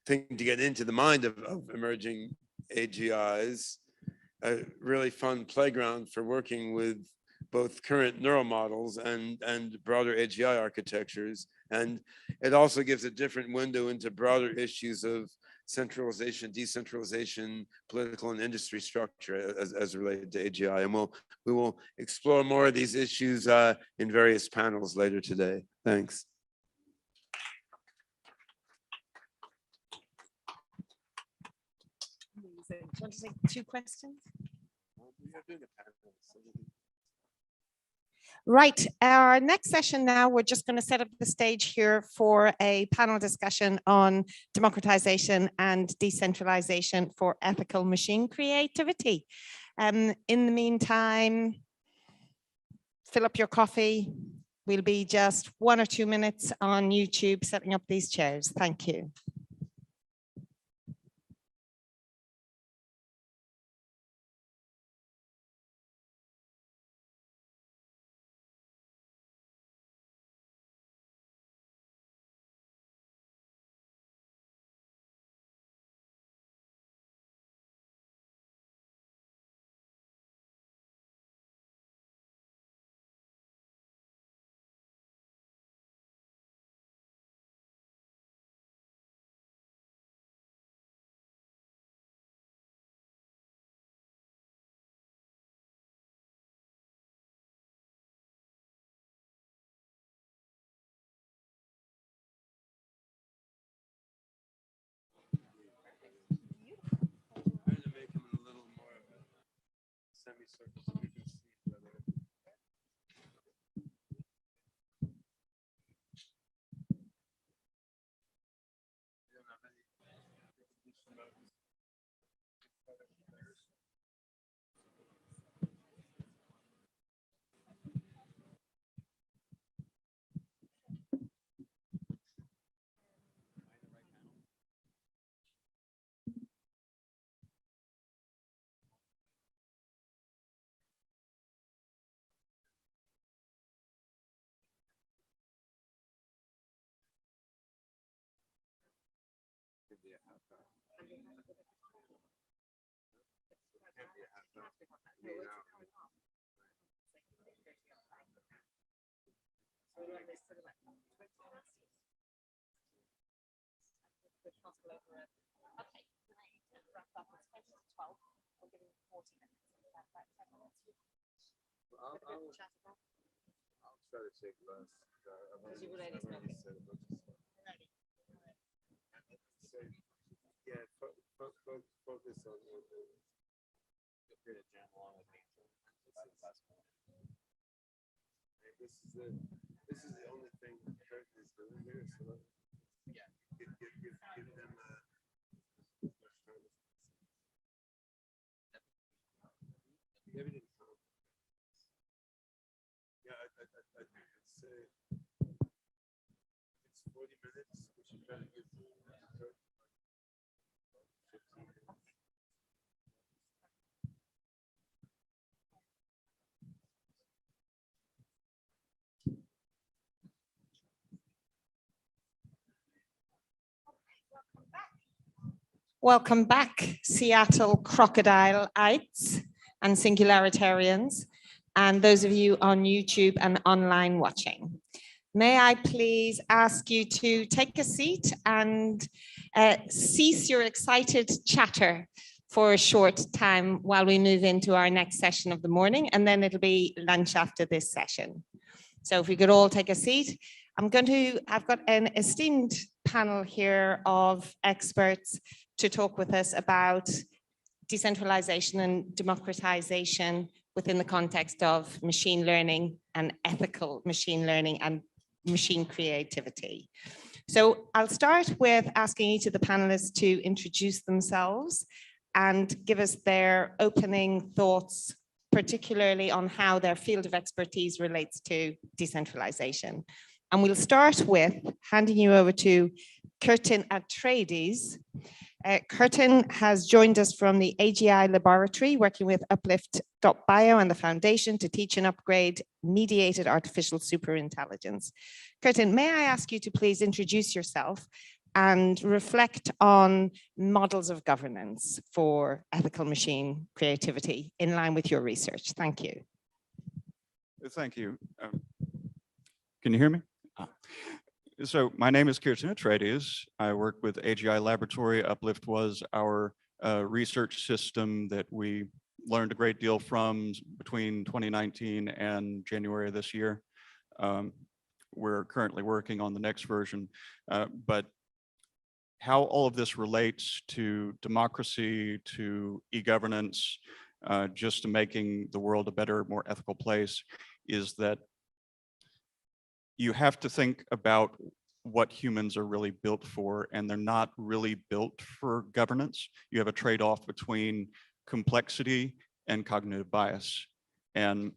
[SPEAKER 2] thing to get into the mind of emerging AGIs, a really fun playground for working with both current neural models and broader AGI architectures. And it also gives a different window into broader issues of centralization, decentralization, political and industry structure as related to AGI. And we will explore more of these issues in various panels later today. Thanks.
[SPEAKER 1] Do you want to take 2 questions? Right, our next session now, we're just going to set up the stage here for a panel discussion on democratization and decentralization for ethical machine creativity. In the meantime, fill up your coffee. We'll be just 1 or 2 minutes on YouTube setting up these chairs. Thank you.
[SPEAKER 2] I'll try to take less. Yeah, focus on this is the only thing Kurt is doing here, so yeah, give them everything. Yeah, I'd say it's 40 minutes. We should try to give Kurt 15 minutes.
[SPEAKER 1] Welcome back, Seattle crocodile-ites and singularitarians, and those of you on YouTube and online watching. May I please ask you to take a seat and cease your excited chatter for a short time while we move into our next session of the morning, and then it'll be lunch after this session. So if we could all take a seat. I've got an esteemed panel here of experts to talk with us about decentralization and democratization within the context of machine learning and ethical machine learning and machine creativity. So I'll start with asking each of the panelists to introduce themselves and give us their opening thoughts, particularly on how their field of expertise relates to decentralization. And we'll start with handing you over to Curtin Atreides. Curtin has joined us from the AGI laboratory, working with Uplift.bio and the Foundation to teach and upgrade mediated artificial superintelligence. Curtin, may I ask you to please introduce yourself and reflect on models of governance for ethical machine creativity in line with your research. Thank you.
[SPEAKER 7] Thank you. Can you hear me? So my name is Goertzel. I work with AGI Laboratory. Uplift was our research system that we learned a great deal from between 2019 and January of this year. We're currently working on the next version, but how all of this relates to democracy, to e-governance, just to making the world a better, more ethical place, is that you have to think about what humans are really built for, and they're not really built for governance. You have a trade-off between complexity and cognitive bias. And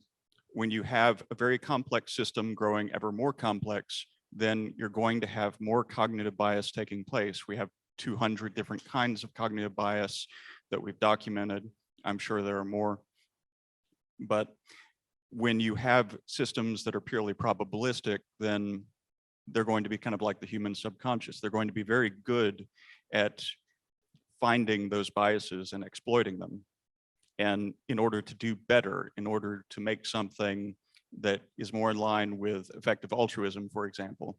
[SPEAKER 7] when you have a very complex system growing ever more complex, then you're going to have more cognitive bias taking place. We have 200 different kinds of cognitive bias that we've documented. I'm sure there are more. But when you have systems that are purely probabilistic, then they're going to be kind of like the human subconscious. They're going to be very good at finding those biases and exploiting them. And in order to do better, in order to make something that is more in line with effective altruism, for example,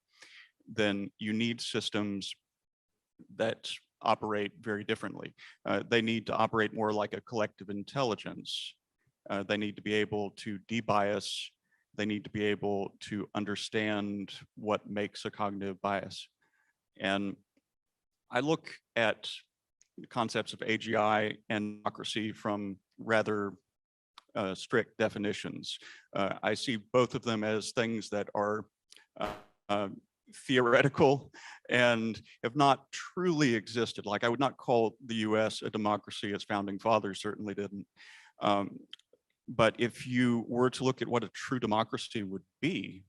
[SPEAKER 7] then you need systems that operate very differently. They need to operate more like a collective intelligence. They need to be able to debias. They need to be able to understand what makes a cognitive bias. And I look at the concepts of AGI and democracy from rather strict definitions. I see both of them as things that are theoretical and have not truly existed. Like, I would not call the US a democracy, as founding fathers certainly didn't. But if you were to look at what a true democracy would be,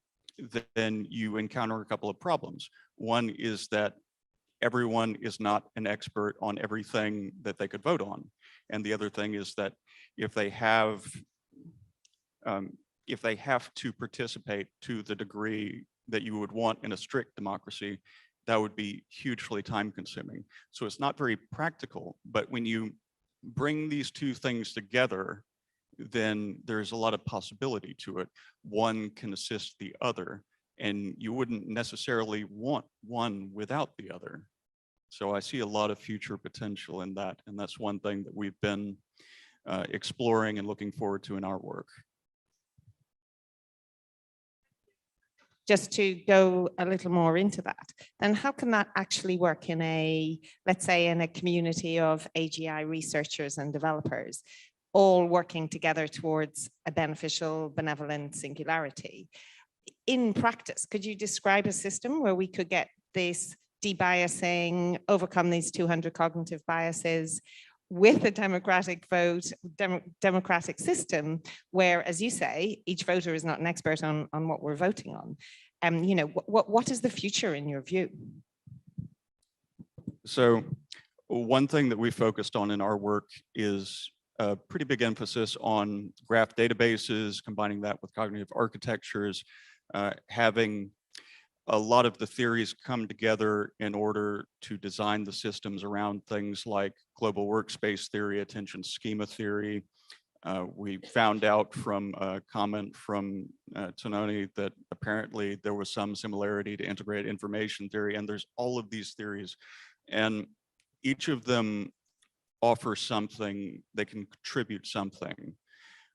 [SPEAKER 7] then you encounter a couple of problems. One is that everyone is not an expert on everything that they could vote on. And the other thing is that if they have to participate to the degree that you would want in a strict democracy, that would be hugely time consuming. So it's not very practical, but when you bring these two things together, then there's a lot of possibility to it. One can assist the other, and you wouldn't necessarily want one without the other. So I see a lot of future potential in that, and that's one thing that we've been exploring and looking forward to in our work.
[SPEAKER 1] Just to go a little more into that, then how can that actually work in a, let's say, in a community of AGI researchers and developers, all working together towards a beneficial, benevolent singularity? In practice, could you describe a system where we could get this debiasing, overcome these 200 cognitive biases with a democratic vote, democratic system, where, as you say, each voter is not an expert on what we're voting on? You know, what is the future in your view?
[SPEAKER 7] So one thing that we focused on in our work is a pretty big emphasis on graph databases, combining that with cognitive architectures, having a lot of the theories come together in order to design the systems around things like global workspace theory, attention schema theory. We found out from a comment from Tononi that apparently there was some similarity to integrated information theory, and there's all of these theories, and each of them offer something, they can contribute something.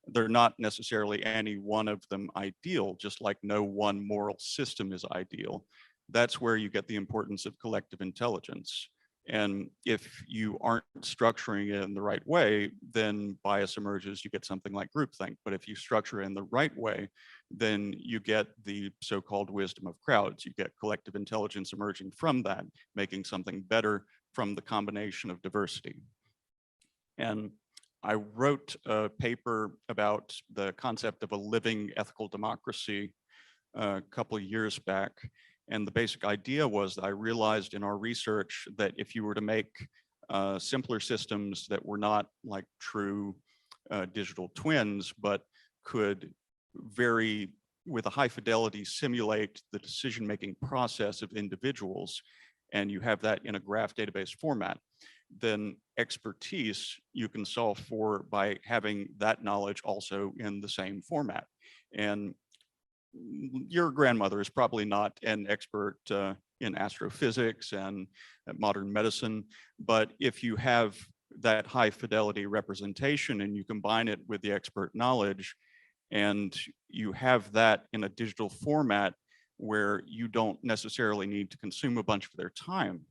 [SPEAKER 7] They're not necessarily any one of them ideal, just like no one moral system is ideal. That's where you get the importance of collective intelligence. And if you aren't structuring it in the right way, then bias emerges, you get something like groupthink. But if you structure it in the right way, then you get the so-called wisdom of crowds. You get collective intelligence emerging from that, making something better from the combination of diversity. And I wrote a paper about the concept of a living ethical democracy a couple of years back. And the basic idea was that I realized in our research that if you were to make simpler systems that were not like true digital twins, but could with a high fidelity, simulate the decision-making process of individuals, and you have that in a graph database format, then expertise you can solve for by having that knowledge also in the same format. And your grandmother is probably not an expert in astrophysics and modern medicine, but if you have that high fidelity representation and you combine it with the expert knowledge, and you have that in a digital format where you don't necessarily need to consume a bunch of their time,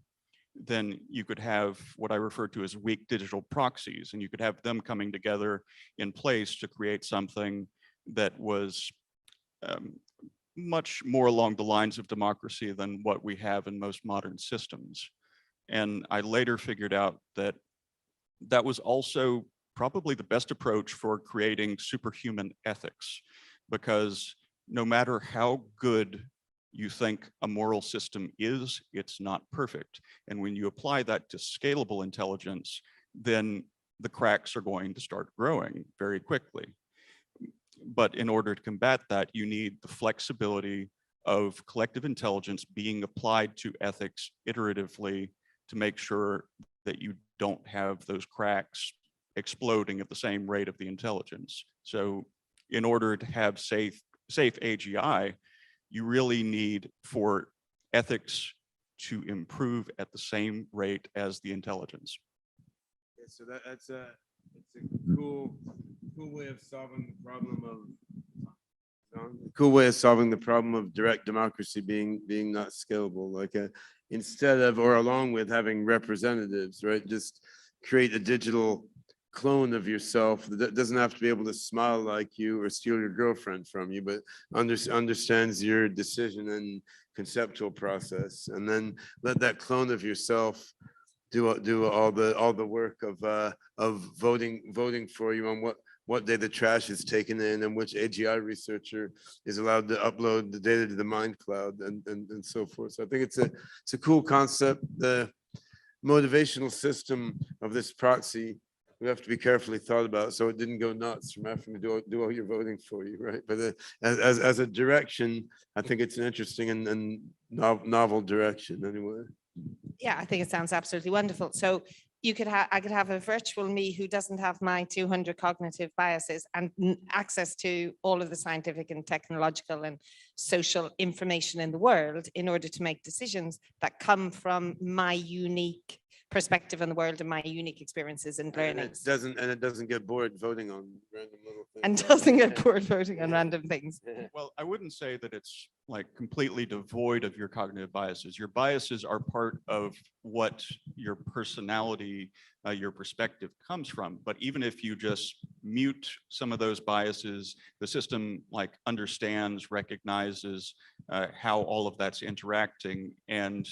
[SPEAKER 7] then you could have what I refer to as weak digital proxies, and you could have them coming together in place to create something that was much more along the lines of democracy than what we have in most modern systems. And I later figured out that that was also probably the best approach for creating superhuman ethics, because no matter how good you think a moral system is, it's not perfect. And when you apply that to scalable intelligence, then the cracks are going to start growing very quickly. But in order to combat that, you need the flexibility of collective intelligence being applied to ethics iteratively to make sure that you don't have those cracks exploding at the same rate of the intelligence. So in order to have safe AGI, you really need for ethics to improve at the same rate as the intelligence.
[SPEAKER 2] Yeah, so it's a cool way of solving the problem of direct democracy being not scalable. Like instead of or along with having representatives, right? Just create a digital clone of yourself that doesn't have to be able to smile like you or steal your girlfriend from you, but understands your decision and conceptual process, and then let that clone of yourself do all the work of voting for you on what day the trash is taken in and which AGI researcher is allowed to upload the data to the mind cloud and so forth. So I think it's a cool concept. The motivational system of this proxy, we have to be carefully thought about so it didn't go nuts from having to do all your voting for you, right? But as a direction, I think it's an interesting and novel direction anyway.
[SPEAKER 1] Yeah, I think it sounds absolutely wonderful. So I could have a virtual me who doesn't have my 200 cognitive biases and access to all of the scientific and technological and social information in the world in order to make decisions that come from my unique perspective on the world and my unique experiences and learnings.
[SPEAKER 2] And it doesn't get bored voting on random little things.
[SPEAKER 1] And doesn't get bored voting on random things.
[SPEAKER 7] Well, I wouldn't say that it's like completely devoid of your cognitive biases. Your biases are part of what your personality, your perspective comes from. But even if you just mute some of those biases, the system like understands, recognizes how all of that's interacting, and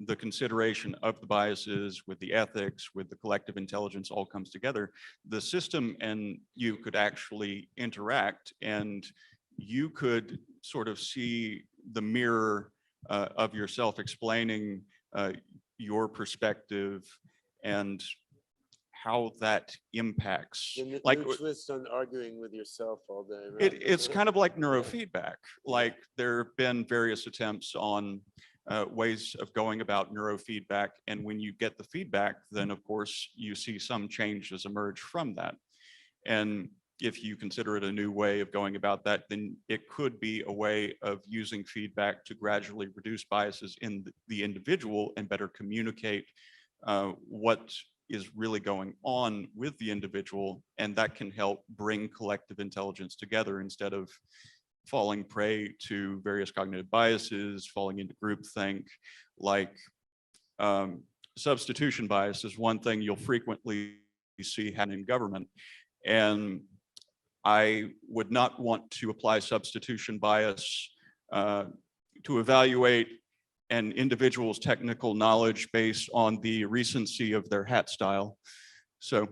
[SPEAKER 7] the consideration of the biases with the ethics, with the collective intelligence all comes together. The system and you could actually interact, and you could sort of see the mirror of yourself explaining your perspective and how that impacts.
[SPEAKER 2] Like twist on arguing with yourself all day. Right?
[SPEAKER 7] It's kind of like neurofeedback. Like there have been various attempts on ways of going about neurofeedback. And when you get the feedback, then of course you see some changes emerge from that. And if you consider it a new way of going about that, then it could be a way of using feedback to gradually reduce biases in the individual and better communicate what is really going on with the individual. And that can help bring collective intelligence together instead of falling prey to various cognitive biases, falling into groupthink. Like substitution bias is one thing you'll frequently see happen in government. And I would not want to apply substitution bias to evaluate an individual's technical knowledge based on the recency of their hat style. So.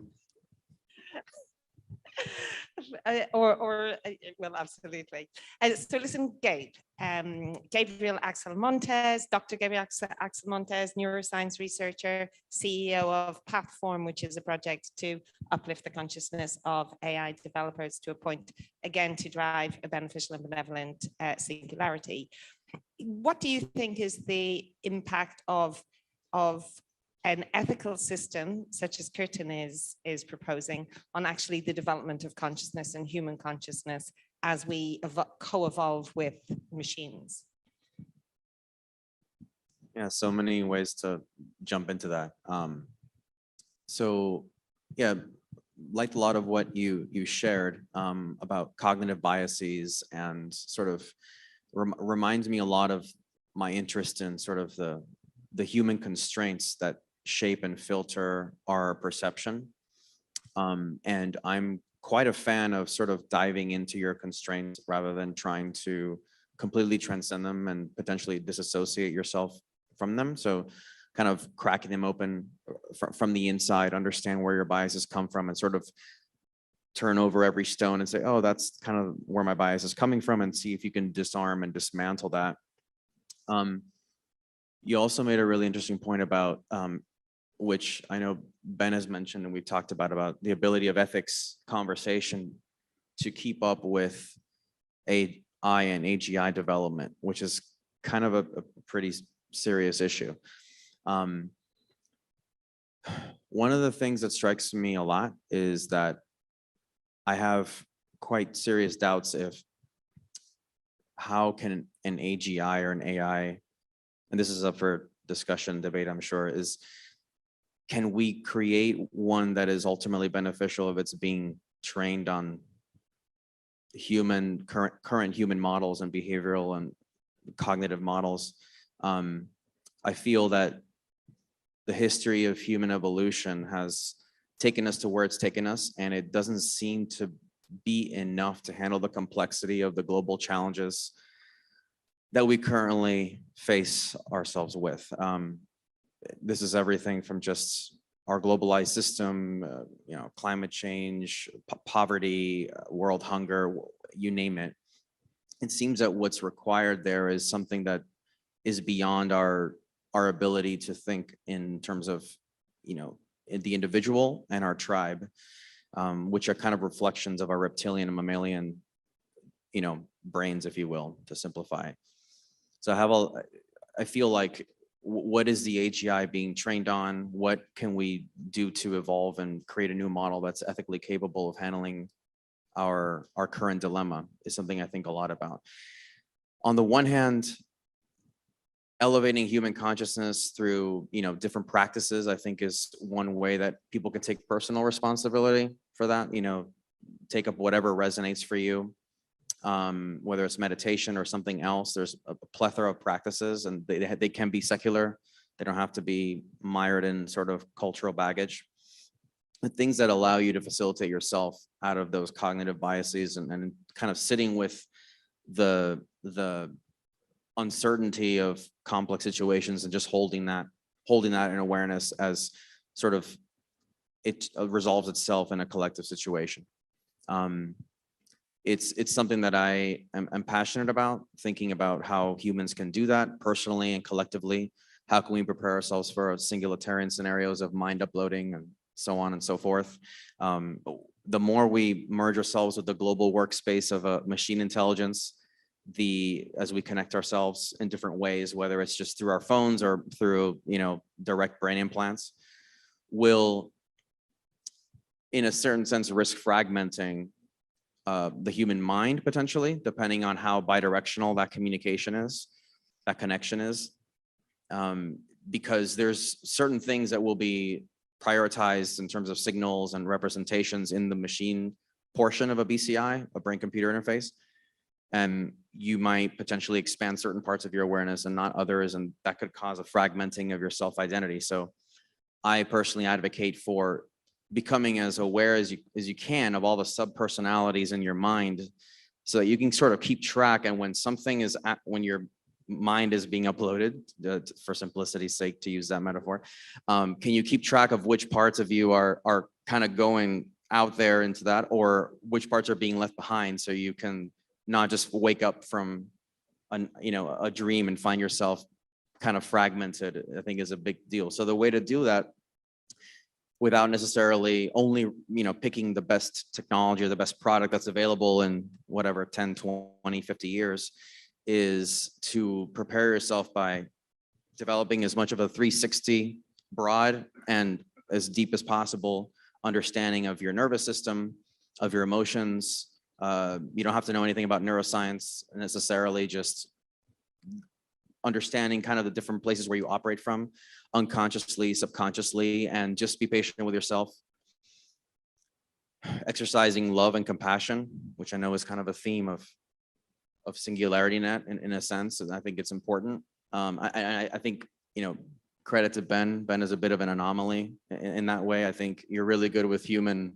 [SPEAKER 1] Well, absolutely. So listen, Gabriel Axel Montes, Dr. Gabriel Axel Montes, neuroscience researcher, CEO of Platform, which is a project to uplift the consciousness of AI developers to a point, again, to drive a beneficial and benevolent singularity. What do you think is the impact of an ethical system such as Goertzel is proposing on actually the development of consciousness and human consciousness as we co-evolve with machines?
[SPEAKER 8] Yeah, so many ways to jump into that. So yeah, liked a lot of what you shared about cognitive biases, and sort of reminds me a lot of my interest in sort of the human constraints that shape and filter our perception. And I'm quite a fan of sort of diving into your constraints rather than trying to completely transcend them and potentially disassociate yourself from them. So kind of cracking them open from the inside, understand where your biases come from, and sort of turn over every stone and say, oh, that's kind of where my bias is coming from, and see if you can disarm and dismantle that. You also made a really interesting point about, which I know Ben has mentioned and we've talked about the ability of ethics conversation to keep up with AI and AGI development, which is kind of a pretty serious issue. One of the things that strikes me a lot is that I have quite serious doubts if how can an AGI or an AI, and this is up for discussion, debate, I'm sure, is can we create one that is ultimately beneficial if it's being trained on current human models and behavioral and cognitive models? I feel that the history of human evolution has taken us to where it's taken us, and it doesn't seem to be enough to handle the complexity of the global challenges that we currently face ourselves with. This is everything from just our globalized system, climate change, poverty, world hunger, you name it. It seems that what's required there is something that is beyond our ability to think in terms of, in the individual and our tribe, which are kind of reflections of our reptilian and mammalian, brains, if you will, to simplify. So I feel like, what is the AGI being trained on? What can we do to evolve and create a new model that's ethically capable of handling our current dilemma, is something I think a lot about. On the one hand, elevating human consciousness through, different practices, I think is one way that people can take personal responsibility for that. Take up whatever resonates for you, whether it's meditation or something else. There's a plethora of practices, and they can be secular. They don't have to be mired in sort of cultural baggage. The things that allow you to facilitate yourself out of those cognitive biases, and kind of sitting with the uncertainty of complex situations, and just holding that in awareness as sort of it resolves itself in a collective situation. It's something that I am passionate about, thinking about how humans can do that personally and collectively. How can we prepare ourselves for singularitarian scenarios of mind uploading and so on and so forth? The more we merge ourselves with the global workspace of a machine intelligence, as we connect ourselves in different ways, whether it's just through our phones or through, direct brain implants, will, in a certain sense, risk fragmenting the human mind potentially, depending on how bidirectional that communication is, that connection is. Because there's certain things that will be prioritized in terms of signals and representations in the machine portion of a BCI, a brain computer interface. And you might potentially expand certain parts of your awareness and not others, and that could cause a fragmenting of your self-identity. So I personally advocate for becoming as aware as you can of all the subpersonalities in your mind, so that you can sort of keep track. And when your mind is being uploaded, for simplicity's sake, to use that metaphor, can you keep track of which parts of you are kind of going out there into that, or which parts are being left behind, so you can not just wake up from a dream and find yourself kind of fragmented, I think is a big deal. So the way to do that, without necessarily only, picking the best technology or the best product that's available in whatever 10, 20, 50 years, is to prepare yourself by developing as much of a 360 broad and as deep as possible understanding of your nervous system, of your emotions, You don't have to know anything about neuroscience necessarily, just understanding kind of the different places where you operate from, unconsciously, subconsciously, and just be patient with yourself. Exercising love and compassion, which I know is kind of a theme of SingularityNET in a sense, and I think it's important. I think, you know, credit to Ben. Ben is a bit of an anomaly in that way. I think you're really good with human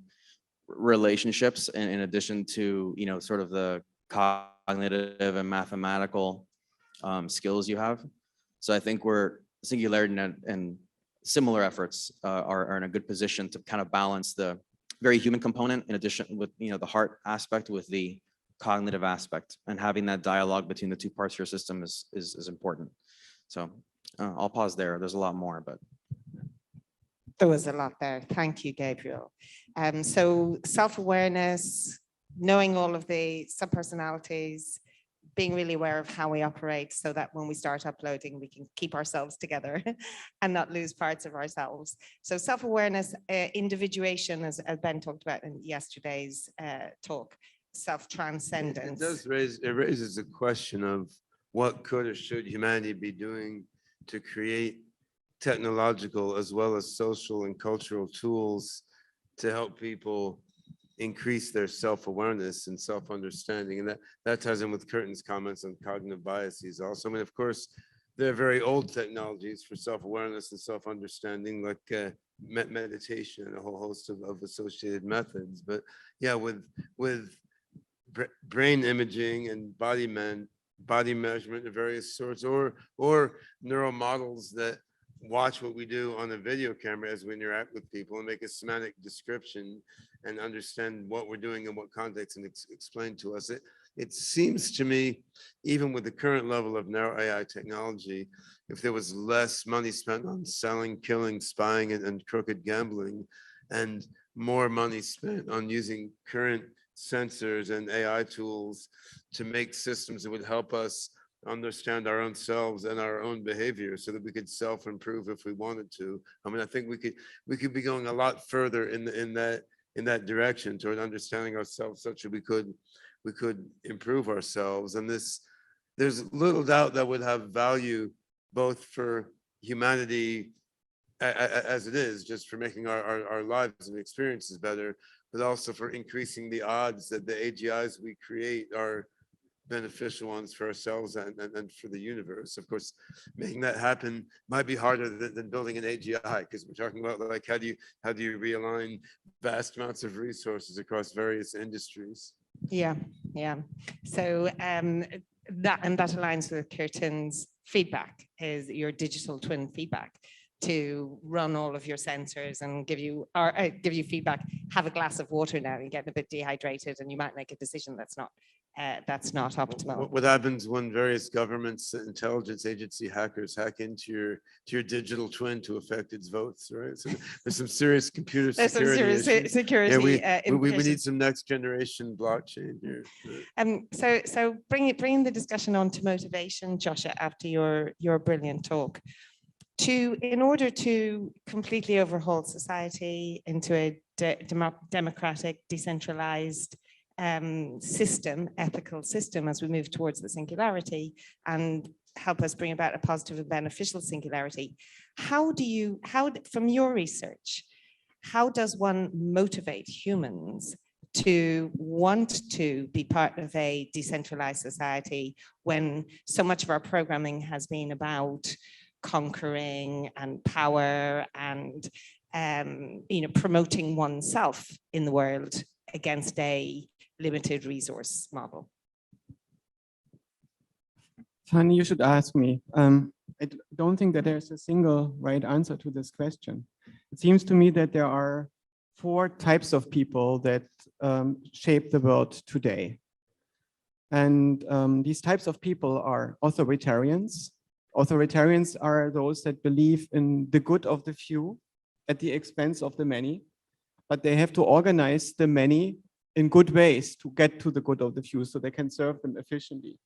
[SPEAKER 8] relationships, in addition to, you know, sort of the cognitive and mathematical skills you have. So I think SingularityNET and similar efforts are in a good position to kind of balance the very human component, in addition with, you know, the heart aspect with the cognitive aspect, and having that dialogue between the two parts of your system is important. So I'll pause there. There's a lot more, but.
[SPEAKER 1] There was a lot there. Thank you, Gabriel. So self-awareness, knowing all of the subpersonalities, being really aware of how we operate so that when we start uploading, we can keep ourselves together and not lose parts of ourselves. So self-awareness, individuation, as Ben talked about in yesterday's talk, self-transcendence.
[SPEAKER 2] It raises a question of what could or should humanity be doing to create technological as well as social and cultural tools to help people increase their self-awareness and self-understanding. And that ties in with Curtin's comments on cognitive biases also. I mean, of course, there are very old technologies for self-awareness and self-understanding, like meditation and a whole host of associated methods. But yeah, with brain imaging and body measurement of various sorts, or neural models that watch what we do on a video camera as we interact with people and make a semantic description and understand what we're doing in what context and explain to us. It seems to me, even with the current level of narrow AI technology, if there was less money spent on selling, killing, spying, and crooked gambling, and more money spent on using current sensors and AI tools to make systems that would help us understand our own selves and our own behavior so that we could self-improve if we wanted to. I mean, I think we could be going a lot further in that direction toward understanding ourselves such that we could improve ourselves. And there's little doubt that would have value both for humanity as it is, just for making our lives and experiences better, but also for increasing the odds that the AGIs we create are beneficial ones for ourselves and for the universe. Of course, making that happen might be harder than building an AGI, because we're talking about, like, how do you realign vast amounts of resources across various industries?
[SPEAKER 1] Yeah. So that aligns with Curtin's feedback, is your digital twin feedback, to run all of your sensors and give you feedback. Have a glass of water now, you're getting a bit dehydrated and you might make a decision that's not optimal.
[SPEAKER 2] What happens when various governments, intelligence agency hackers hack into your digital twin to affect its votes, right? So there's some serious computer security issues. Yeah, we need some next generation blockchain here.
[SPEAKER 1] So bringing the discussion on to motivation, Joshua, after your brilliant talk. In order to completely overhaul society into a democratic, decentralized system, ethical system, as we move towards the singularity and help us bring about a positive and beneficial singularity, from your research, how does one motivate humans to want to be part of a decentralized society when so much of our programming has been about conquering and power and promoting oneself in the world against a limited resource model?
[SPEAKER 9] Funny you should ask me. I don't think that there's a single right answer to this question. It seems to me that there are 4 types of people that shape the world today. And these types of people are authoritarians. Authoritarians are those that believe in the good of the few at the expense of the many, but they have to organize the many in good ways to get to the good of the few so they can serve them efficiently.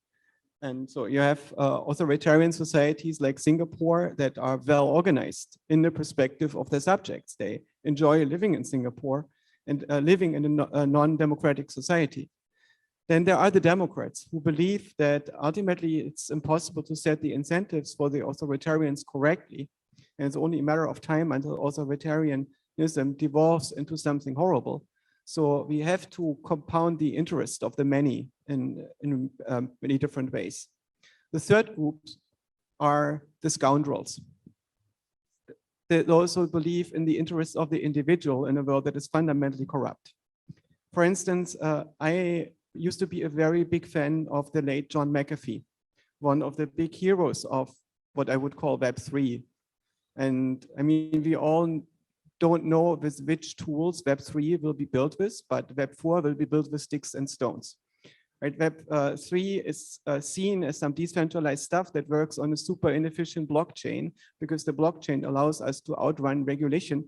[SPEAKER 9] And so you have authoritarian societies like Singapore that are well organized in the perspective of their subjects. They enjoy living in Singapore and living in a non-democratic society. Then there are the Democrats who believe that ultimately it's impossible to set the incentives for the authoritarians correctly. And it's only a matter of time until authoritarianism devolves into something horrible. So we have to compound the interest of the many in many different ways. The third group are the scoundrels. They also believe in the interests of the individual in a world that is fundamentally corrupt. For instance, I used to be a very big fan of the late John McAfee, one of the big heroes of what I would call Web3. And I mean, we all don't know with which tools Web3 will be built with, but Web4 will be built with sticks and stones. Right? Web3 is seen as some decentralized stuff that works on a super inefficient blockchain, because the blockchain allows us to outrun regulation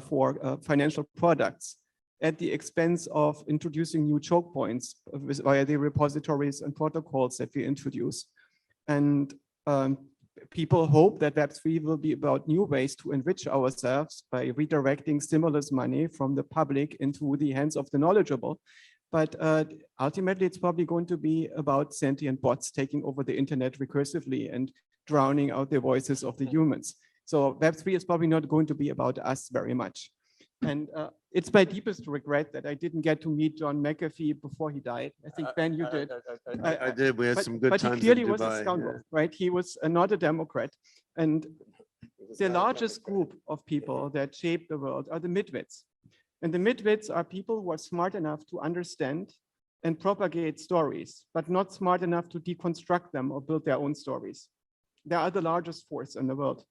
[SPEAKER 9] for financial products at the expense of introducing new choke points via the repositories and protocols that we introduce. And people hope that Web3 will be about new ways to enrich ourselves by redirecting stimulus money from the public into the hands of the knowledgeable. But ultimately, it's probably going to be about sentient bots taking over the internet recursively and drowning out the voices of the humans. So Web3 is probably not going to be about us very much. And it's my deepest regret that I didn't get to meet John McAfee before he died. I think, Ben, you did.
[SPEAKER 2] I did. We had some good times.
[SPEAKER 9] But he clearly was a scoundrel, right? He was not a Democrat. And the largest group of people that shape the world are the midwits. And the midwits are people who are smart enough to understand and propagate stories, but not smart enough to deconstruct them or build their own stories. They are the largest force in the world.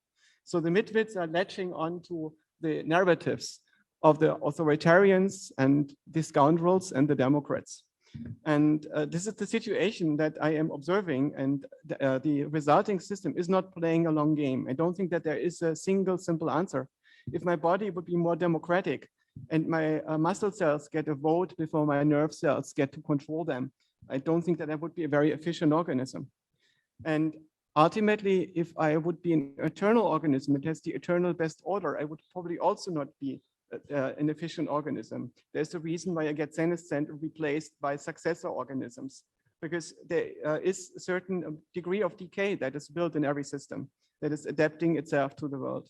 [SPEAKER 9] So the midwits are latching onto the narratives of the authoritarians and the scoundrels and the Democrats. And this is the situation that I am observing, and the resulting system is not playing a long game. I don't think that there is a single simple answer. If my body would be more democratic and my muscle cells get a vote before my nerve cells get to control them, I don't think that would be a very efficient organism. And ultimately, if I would be an eternal organism, it has the eternal best order, I would probably also not be an efficient organism. There's a reason why I get senescent replaced by successor organisms, because there is a certain degree of decay that is built in every system that is adapting itself to the world.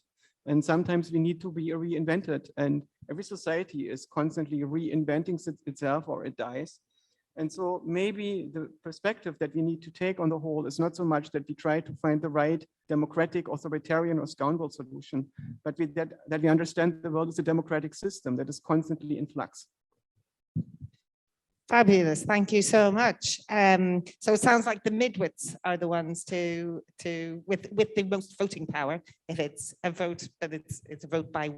[SPEAKER 9] And sometimes we need to be reinvented, and every society is constantly reinventing itself or it dies. And so maybe the perspective that we need to take on the whole is not so much that we try to find the right democratic, authoritarian, or scoundrel solution, but that we understand the world is a democratic system that is constantly in flux.
[SPEAKER 1] Fabulous, thank you so much. So it sounds like the midwits are the ones with the most voting power. If it's a vote, but it's a vote by.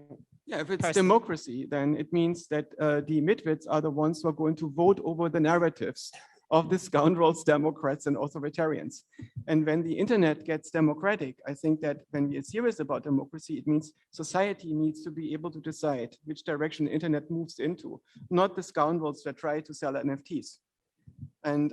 [SPEAKER 9] Yeah, if it's democracy, then it means that the midwits are the ones who are going to vote over the narratives of the scoundrels, Democrats, and authoritarians. And when the internet gets democratic, I think that when we are serious about democracy, it means society needs to be able to decide which direction the internet moves into, not the scoundrels that try to sell NFTs. And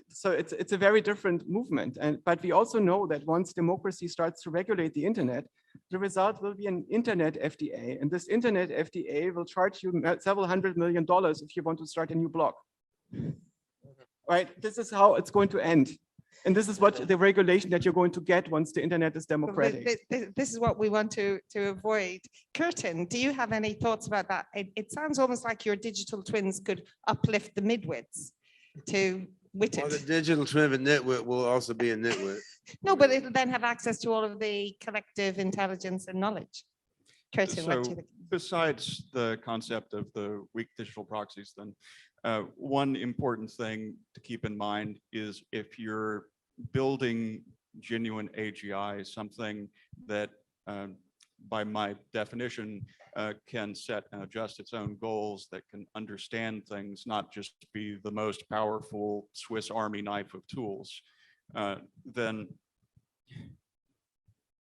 [SPEAKER 9] so it's a very different movement. But we also know that once democracy starts to regulate the internet, the result will be an internet FDA. And this internet FDA will charge you several $100 million if you want to start a new blog. Right? This is how it's going to end. And this is what the regulation that you're going to get once the internet is democratic.
[SPEAKER 1] This is what we want to avoid. Curtin, do you have any thoughts about that? It sounds almost like your digital twins could uplift the midwits to witted.
[SPEAKER 2] Well, the digital twin of a nitwit will also be a nitwit.
[SPEAKER 1] No, but it'll then have access to all of the collective intelligence and knowledge. Curtin, what do you think?
[SPEAKER 7] Besides the concept of the weak digital proxies, then one important thing to keep in mind is if you're building genuine AGI, something that by my definition can set and adjust its own goals, that can understand things, not just be the most powerful Swiss Army knife of tools, then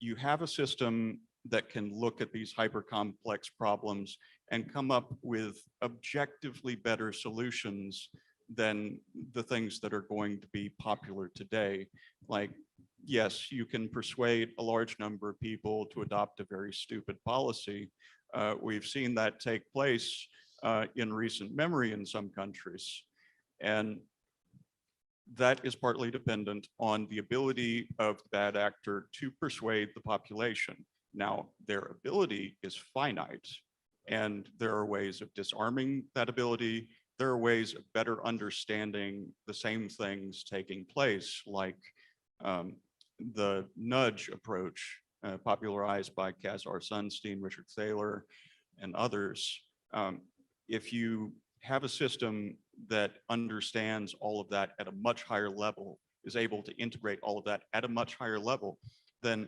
[SPEAKER 7] you have a system that can look at these hyper complex problems and come up with objectively better solutions than the things that are going to be popular today. Like, yes, you can persuade a large number of people to adopt a very stupid policy. We've seen that take place in recent memory in some countries. And that is partly dependent on the ability of the bad actor to persuade the population. Now, their ability is finite, and there are ways of disarming that ability. There are ways of better understanding the same things taking place, like the nudge approach popularized by Kazar Sunstein, Richard Thaler, and others. If you have a system that understands all of that at a much higher level, is able to integrate all of that at a much higher level, then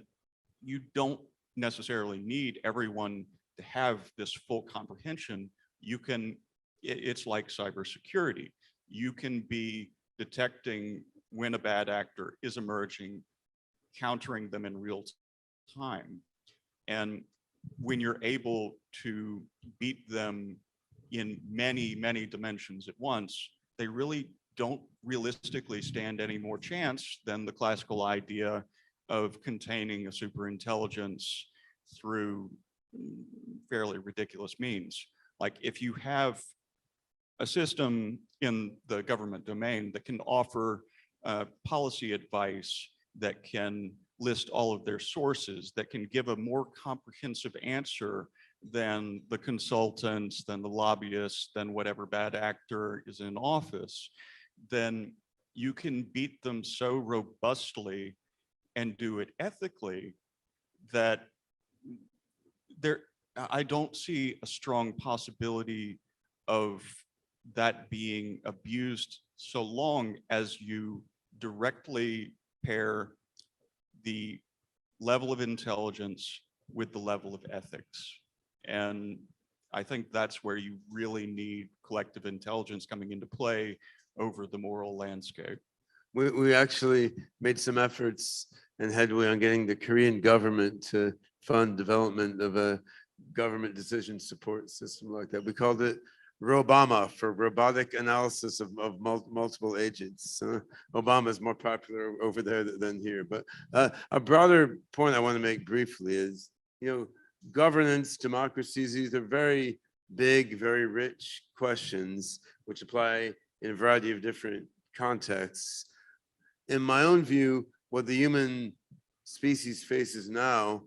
[SPEAKER 7] you don't necessarily need everyone to have this full comprehension. You can, it's like cybersecurity. You can be detecting when a bad actor is emerging, countering them in real time. And when you're able to beat them in many, many dimensions at once, they really don't realistically stand any more chance than the classical idea of containing a superintelligence through fairly ridiculous means. Like if you have a system in the government domain that can offer policy advice, that can list all of their sources, that can give a more comprehensive answer than the consultants, than the lobbyists, than whatever bad actor is in office, then you can beat them so robustly and do it ethically that I don't see a strong possibility of that being abused so long as you directly pair the level of intelligence with the level of ethics. And I think that's where you really need collective intelligence coming into play over the moral landscape.
[SPEAKER 2] We actually made some efforts and headway on getting the Korean government to fund development of a government decision support system like that. We called it Robama, for robotic analysis of multiple agents. Obama is more popular over there than here. But a broader point I want to make briefly is, governance, democracies, these are very big, very rich questions which apply in a variety of different contexts. In my own view, what the human species faces now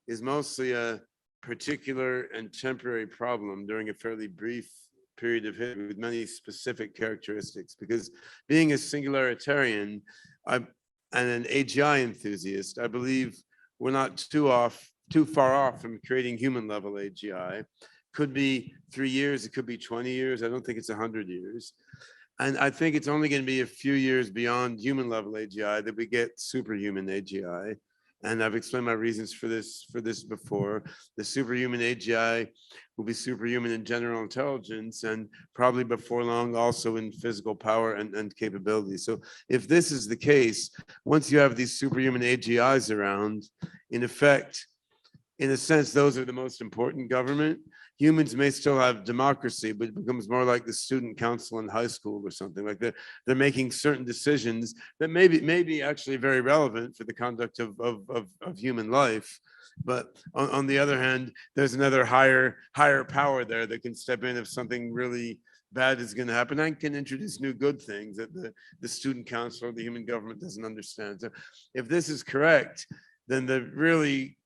[SPEAKER 2] is mostly a particular and temporary problem during a fairly brief period of history with many specific characteristics. Because being a singularitarian and an AGI enthusiast, I believe we're not too far off from creating human level AGI. Could be 3 years, it could be 20 years. I don't think it's 100 years. And I think it's only going to be a few years beyond human level AGI that we get superhuman AGI. And I've explained my reasons for this before. The superhuman AGI will be superhuman in general intelligence and probably before long also in physical power and capability. So if this is the case, once you have these superhuman AGIs around, in effect, in a sense, those are the most important government. Humans may still have democracy, but it becomes more like the student council in high school or something like that. They're making certain decisions that may be actually very relevant for the conduct of human life. But on the other hand, there's another higher power there that can step in if something really bad is going to happen and can introduce new good things that the student council or the human government doesn't understand. So if this is correct, then the really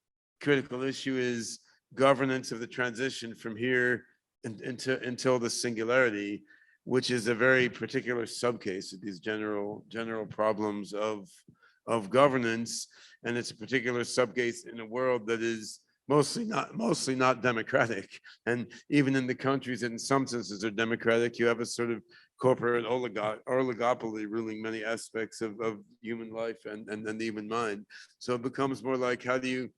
[SPEAKER 2] critical issue is governance of the transition from here until the singularity, which is a very particular subcase of these general problems of governance, and it's a particular subcase in a world that is mostly not democratic. And even in the countries that in some senses are democratic, you have a sort of corporate oligopoly ruling many aspects of human life and the human mind. So it becomes more like, how do you,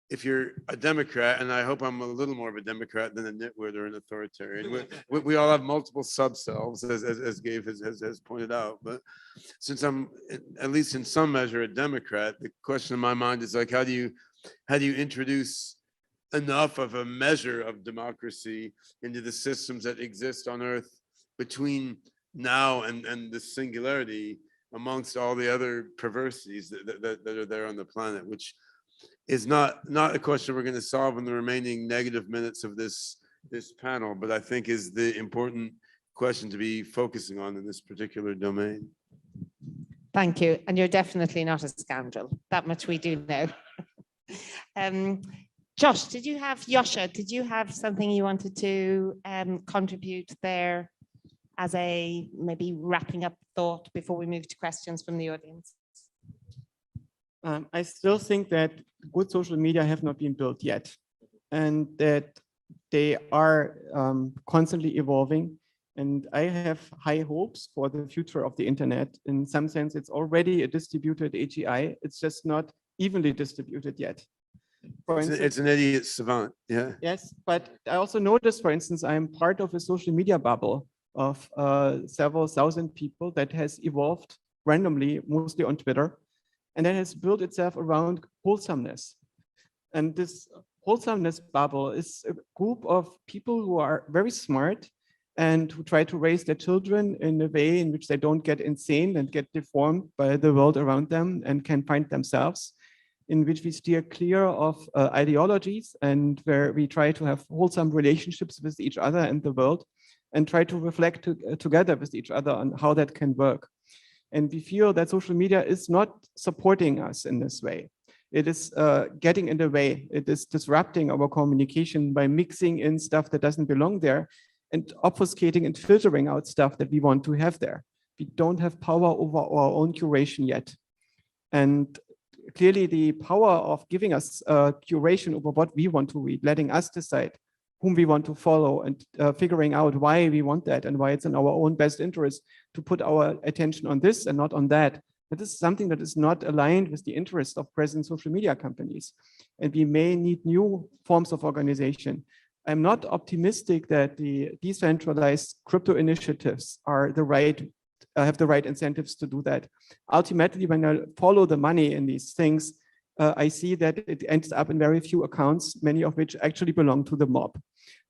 [SPEAKER 2] if you're a Democrat, and I hope I'm a little more of a Democrat than a nitwit or an authoritarian, we all have multiple subselves, as Gabe has pointed out. But since I'm at least in some measure a Democrat, the question in my mind is like, how do you introduce enough of a measure of democracy into the systems that exist on Earth between now and the singularity, amongst all the other perversities that are there on the planet, which is not a question we're going to solve in the remaining negative minutes of this panel, but I think is the important question to be focusing on in this particular domain.
[SPEAKER 1] Thank you. And you're definitely not a scoundrel. That much we do know. Josh, Yosha, did you have something you wanted to contribute there as a maybe wrapping up thought before we move to questions from the audience?
[SPEAKER 9] I still think that good social media have not been built yet, and that they are constantly evolving. And I have high hopes for the future of the internet. In some sense, it's already a distributed AGI. It's just not evenly distributed yet. For instance,
[SPEAKER 2] It's an idiot savant, yeah.
[SPEAKER 9] yes, but I also noticed, for instance, I'm part of a social media bubble of several thousand people that has evolved randomly, mostly on Twitter, and that has built itself around wholesomeness. And this wholesomeness bubble is a group of people who are very smart and who try to raise their children in a way in which they don't get insane and get deformed by the world around them and can find themselves, in which we steer clear of ideologies and where we try to have wholesome relationships with each other and the world and try to reflect together with each other on how that can work. And we feel that social media is not supporting us in this way. It is getting in the way. It is disrupting our communication by mixing in stuff that doesn't belong there and obfuscating and filtering out stuff that we want to have there. We don't have power over our own curation yet. And clearly the power of giving us curation over what we want to read, letting us decide whom we want to follow and figuring out why we want that and why it's in our own best interest to put our attention on this and not on that. That is something that is not aligned with the interest of present social media companies. And we may need new forms of organization. I'm not optimistic that the decentralized crypto initiatives are have the right incentives to do that. Ultimately, when I follow the money in these things, I see that it ends up in very few accounts, many of which actually belong to the mob.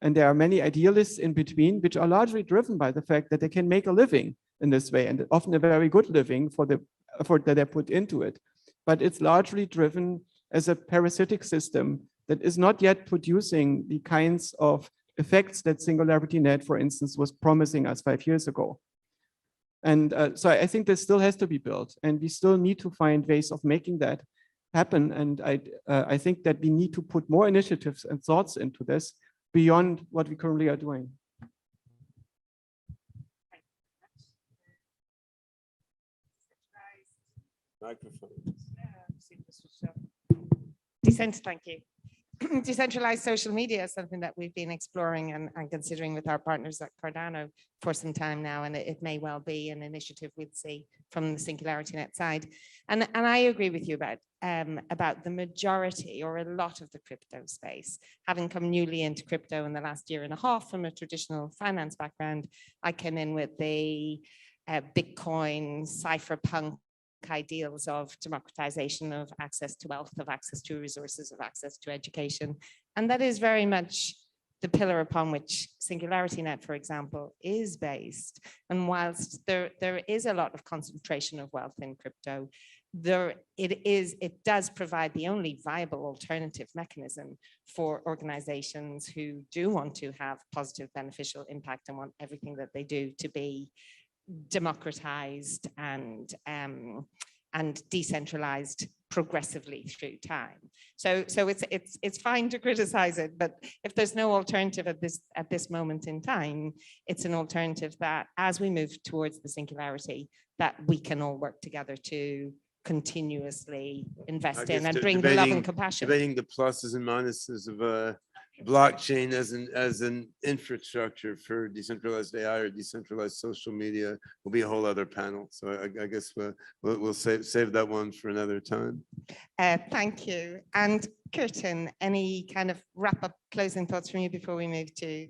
[SPEAKER 9] And there are many idealists in between, which are largely driven by the fact that they can make a living in this way, and often a very good living for the effort that they put into it. But it's largely driven as a parasitic system that is not yet producing the kinds of effects that SingularityNET, for instance, was promising us 5 years ago. And so I think this still has to be built, and we still need to find ways of making that happen. And I think that we need to put more initiatives and thoughts into this beyond what we currently are doing.
[SPEAKER 1] Thank you. Decentralized social media is something that we've been exploring and considering with our partners at Cardano for some time now, and it may well be an initiative we'd see from the SingularityNET side. And I agree with you about the majority or a lot of the crypto space. Having come newly into crypto in the last year and a half from a traditional finance background, I came in with the Bitcoin cypherpunk ideals of democratization of access to wealth, of access to resources, of access to education. And that is very much the pillar upon which SingularityNET, for example, is based. And whilst there is a lot of concentration of wealth in crypto, it does provide the only viable alternative mechanism for organizations who do want to have positive beneficial impact and want everything that they do to be democratized and decentralized progressively through time. So it's fine to criticize it, but if there's no alternative at this moment in time, it's an alternative that as we move towards the singularity, that we can all work together to continuously invest in and bring the love and compassion.
[SPEAKER 2] Debating the pluses and minuses of blockchain as an infrastructure for decentralized AI or decentralized social media will be a whole other panel. So I guess we'll save that one for another time.
[SPEAKER 1] Thank you. And Goertzel, any kind of wrap-up closing thoughts from you before we move to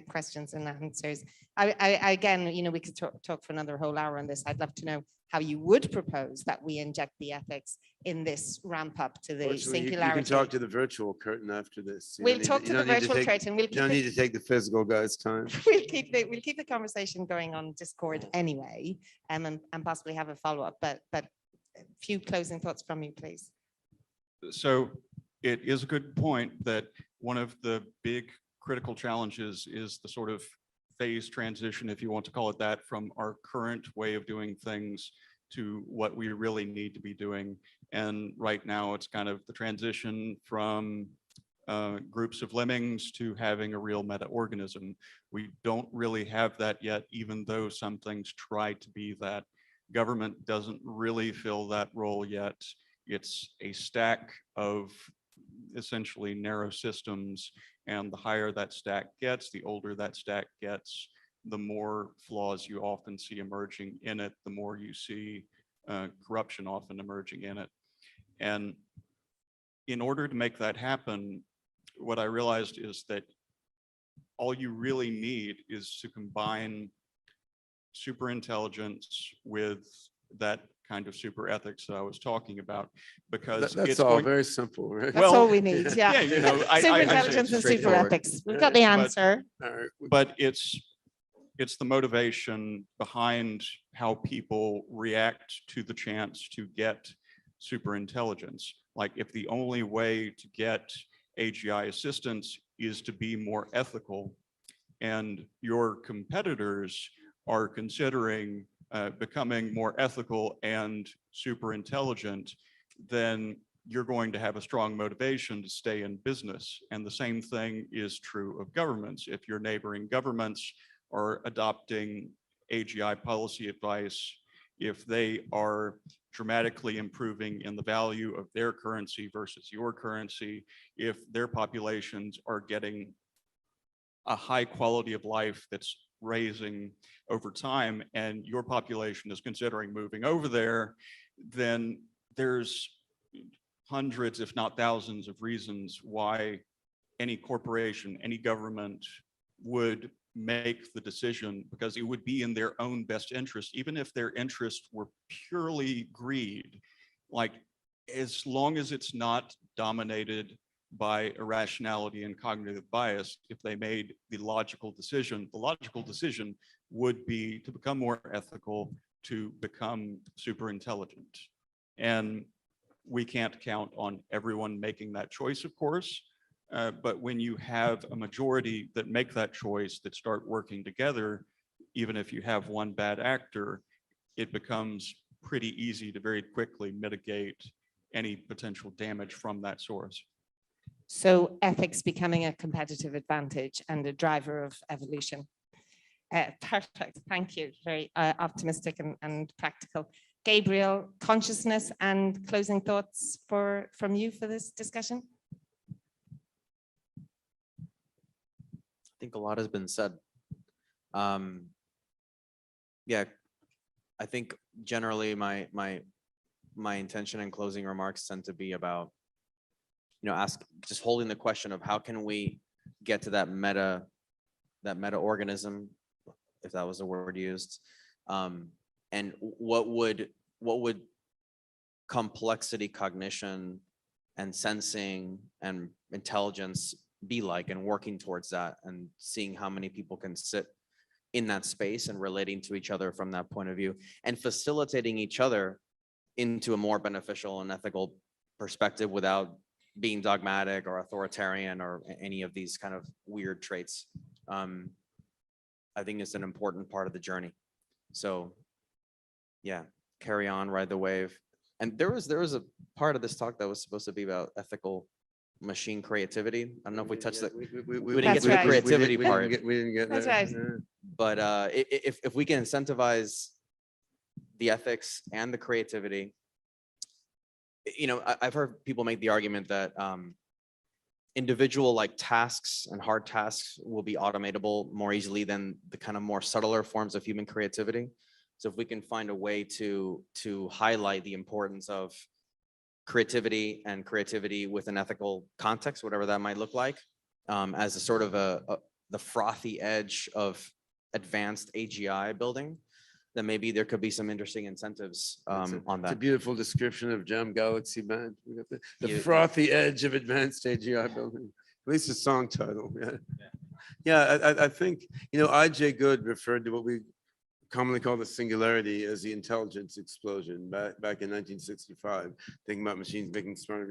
[SPEAKER 1] questions and answers? Again, we could talk for another whole hour on this. I'd love to know how you would propose that we inject the ethics in this ramp up to the singularity.
[SPEAKER 2] You can talk to the virtual curtain after this.
[SPEAKER 1] We'll talk to the virtual curtain.
[SPEAKER 2] You don't need to take the physical guy's time.
[SPEAKER 1] We'll keep the conversation going on Discord anyway, and possibly have a follow-up. But a few closing thoughts from you, please.
[SPEAKER 7] So it is a good point that one of the big critical challenges is the sort of phase transition, if you want to call it that, from our current way of doing things to what we really need to be doing. And right now it's kind of the transition from groups of lemmings to having a real meta-organism. We don't really have that yet, even though some things try to be that. Government doesn't really fill that role yet. It's a stack of essentially narrow systems, and the higher that stack gets, the older that stack gets, the more flaws you often see emerging in it, the more you see corruption often emerging in it. And in order to make that happen, what I realized is that all you really need is to combine super intelligence with that kind of super ethics that I was talking about, because
[SPEAKER 2] That's
[SPEAKER 7] it's
[SPEAKER 2] all
[SPEAKER 7] going,
[SPEAKER 2] very simple, right?
[SPEAKER 1] That's all we need. Yeah.
[SPEAKER 7] you know,
[SPEAKER 1] Super
[SPEAKER 7] I
[SPEAKER 1] intelligence and super
[SPEAKER 8] straightforward.
[SPEAKER 1] ethics. We've got the answer.
[SPEAKER 2] All right.
[SPEAKER 7] but it's the motivation behind how people react to the chance to get super intelligence. Like, if the only way to get AGI assistance is to be more ethical, and your competitors are considering becoming more ethical and super intelligent, then you're going to have a strong motivation to stay in business. And the same thing is true of governments. If your neighboring governments are adopting AGI policy advice, if they are dramatically improving in the value of their currency versus your currency, if their populations are getting a high quality of life that's raising over time, and your population is considering moving over there, then there's hundreds, if not thousands, of reasons why any corporation, any government would make the decision, because it would be in their own best interest, even if their interest were purely greed. Like, as long as it's not dominated by irrationality and cognitive bias, if they made the logical decision would be to become more ethical, to become super intelligent. And we can't count on everyone making that choice, of course, but when you have a majority that make that choice, that start working together, even if you have one bad actor, it becomes pretty easy to very quickly mitigate any potential damage from that source.
[SPEAKER 1] So ethics becoming a competitive advantage and a driver of evolution. Perfect, thank you. Very optimistic and practical. Gabriel, consciousness and closing thoughts from you for this discussion?
[SPEAKER 8] I think a lot has been said. Yeah, I think generally my intention and closing remarks tend to be about, just holding the question of how can we get to that meta organism, if that was the word used, and what would complexity, cognition, and sensing and intelligence be like, and working towards that, and seeing how many people can sit in that space and relating to each other from that point of view, and facilitating each other into a more beneficial and ethical perspective without being dogmatic or authoritarian or any of these kind of weird traits. I think it's an important part of the journey. So yeah, carry on, ride the wave. And there was a part of this talk that was supposed to be about ethical machine creativity. I don't know if we touched that. We didn't get to the creativity part.
[SPEAKER 2] We didn't get
[SPEAKER 1] That's
[SPEAKER 2] there.
[SPEAKER 1] right.
[SPEAKER 8] But if we can incentivize the ethics and the creativity, I've heard people make the argument that individual tasks and hard tasks will be automatable more easily than the kind of more subtler forms of human creativity. So if we can find a way to highlight the importance of creativity and creativity with an ethical context, whatever that might look like, as a sort of the frothy edge of advanced AGI building, then maybe there could be some interesting incentives on that.
[SPEAKER 2] It's a beautiful description of Jam Galaxy Band. We got the frothy edge of advanced AGI building. At least a song title. Yeah. I think, I.J. Good referred to what we commonly call the singularity as the intelligence explosion back in 1965, thinking about machines making smarter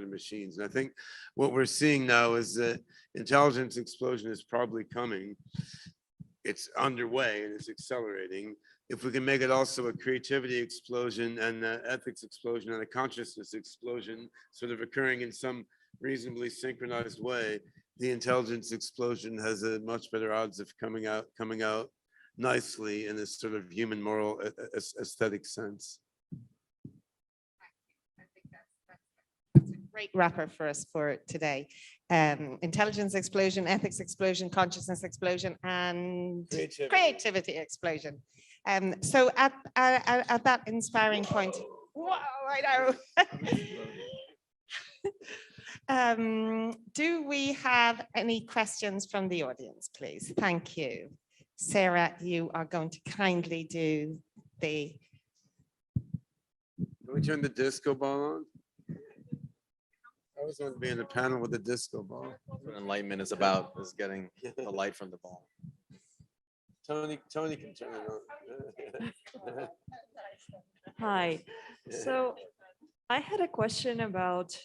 [SPEAKER 2] machines. And I think what we're seeing now is that intelligence explosion is probably coming. it's underway and it's accelerating. If we can make it also a creativity explosion and an ethics explosion and a consciousness explosion, sort of occurring in some reasonably synchronized way, the intelligence explosion has a much better odds of coming out nicely in this sort of human moral aesthetic sense.
[SPEAKER 1] That's a great wrapper for us for today. Intelligence explosion, ethics explosion, consciousness explosion, and creativity explosion. So at that inspiring point, whoa, I know. Do we have any questions from the audience, please? Thank you. Sarah, you are going to kindly do the...
[SPEAKER 2] Can we turn the disco ball on? I was going to be in a panel with a disco ball.
[SPEAKER 8] That's what enlightenment is about, is getting the light from the ball.
[SPEAKER 2] Tony can turn it on.
[SPEAKER 10] Hi. So I had a question about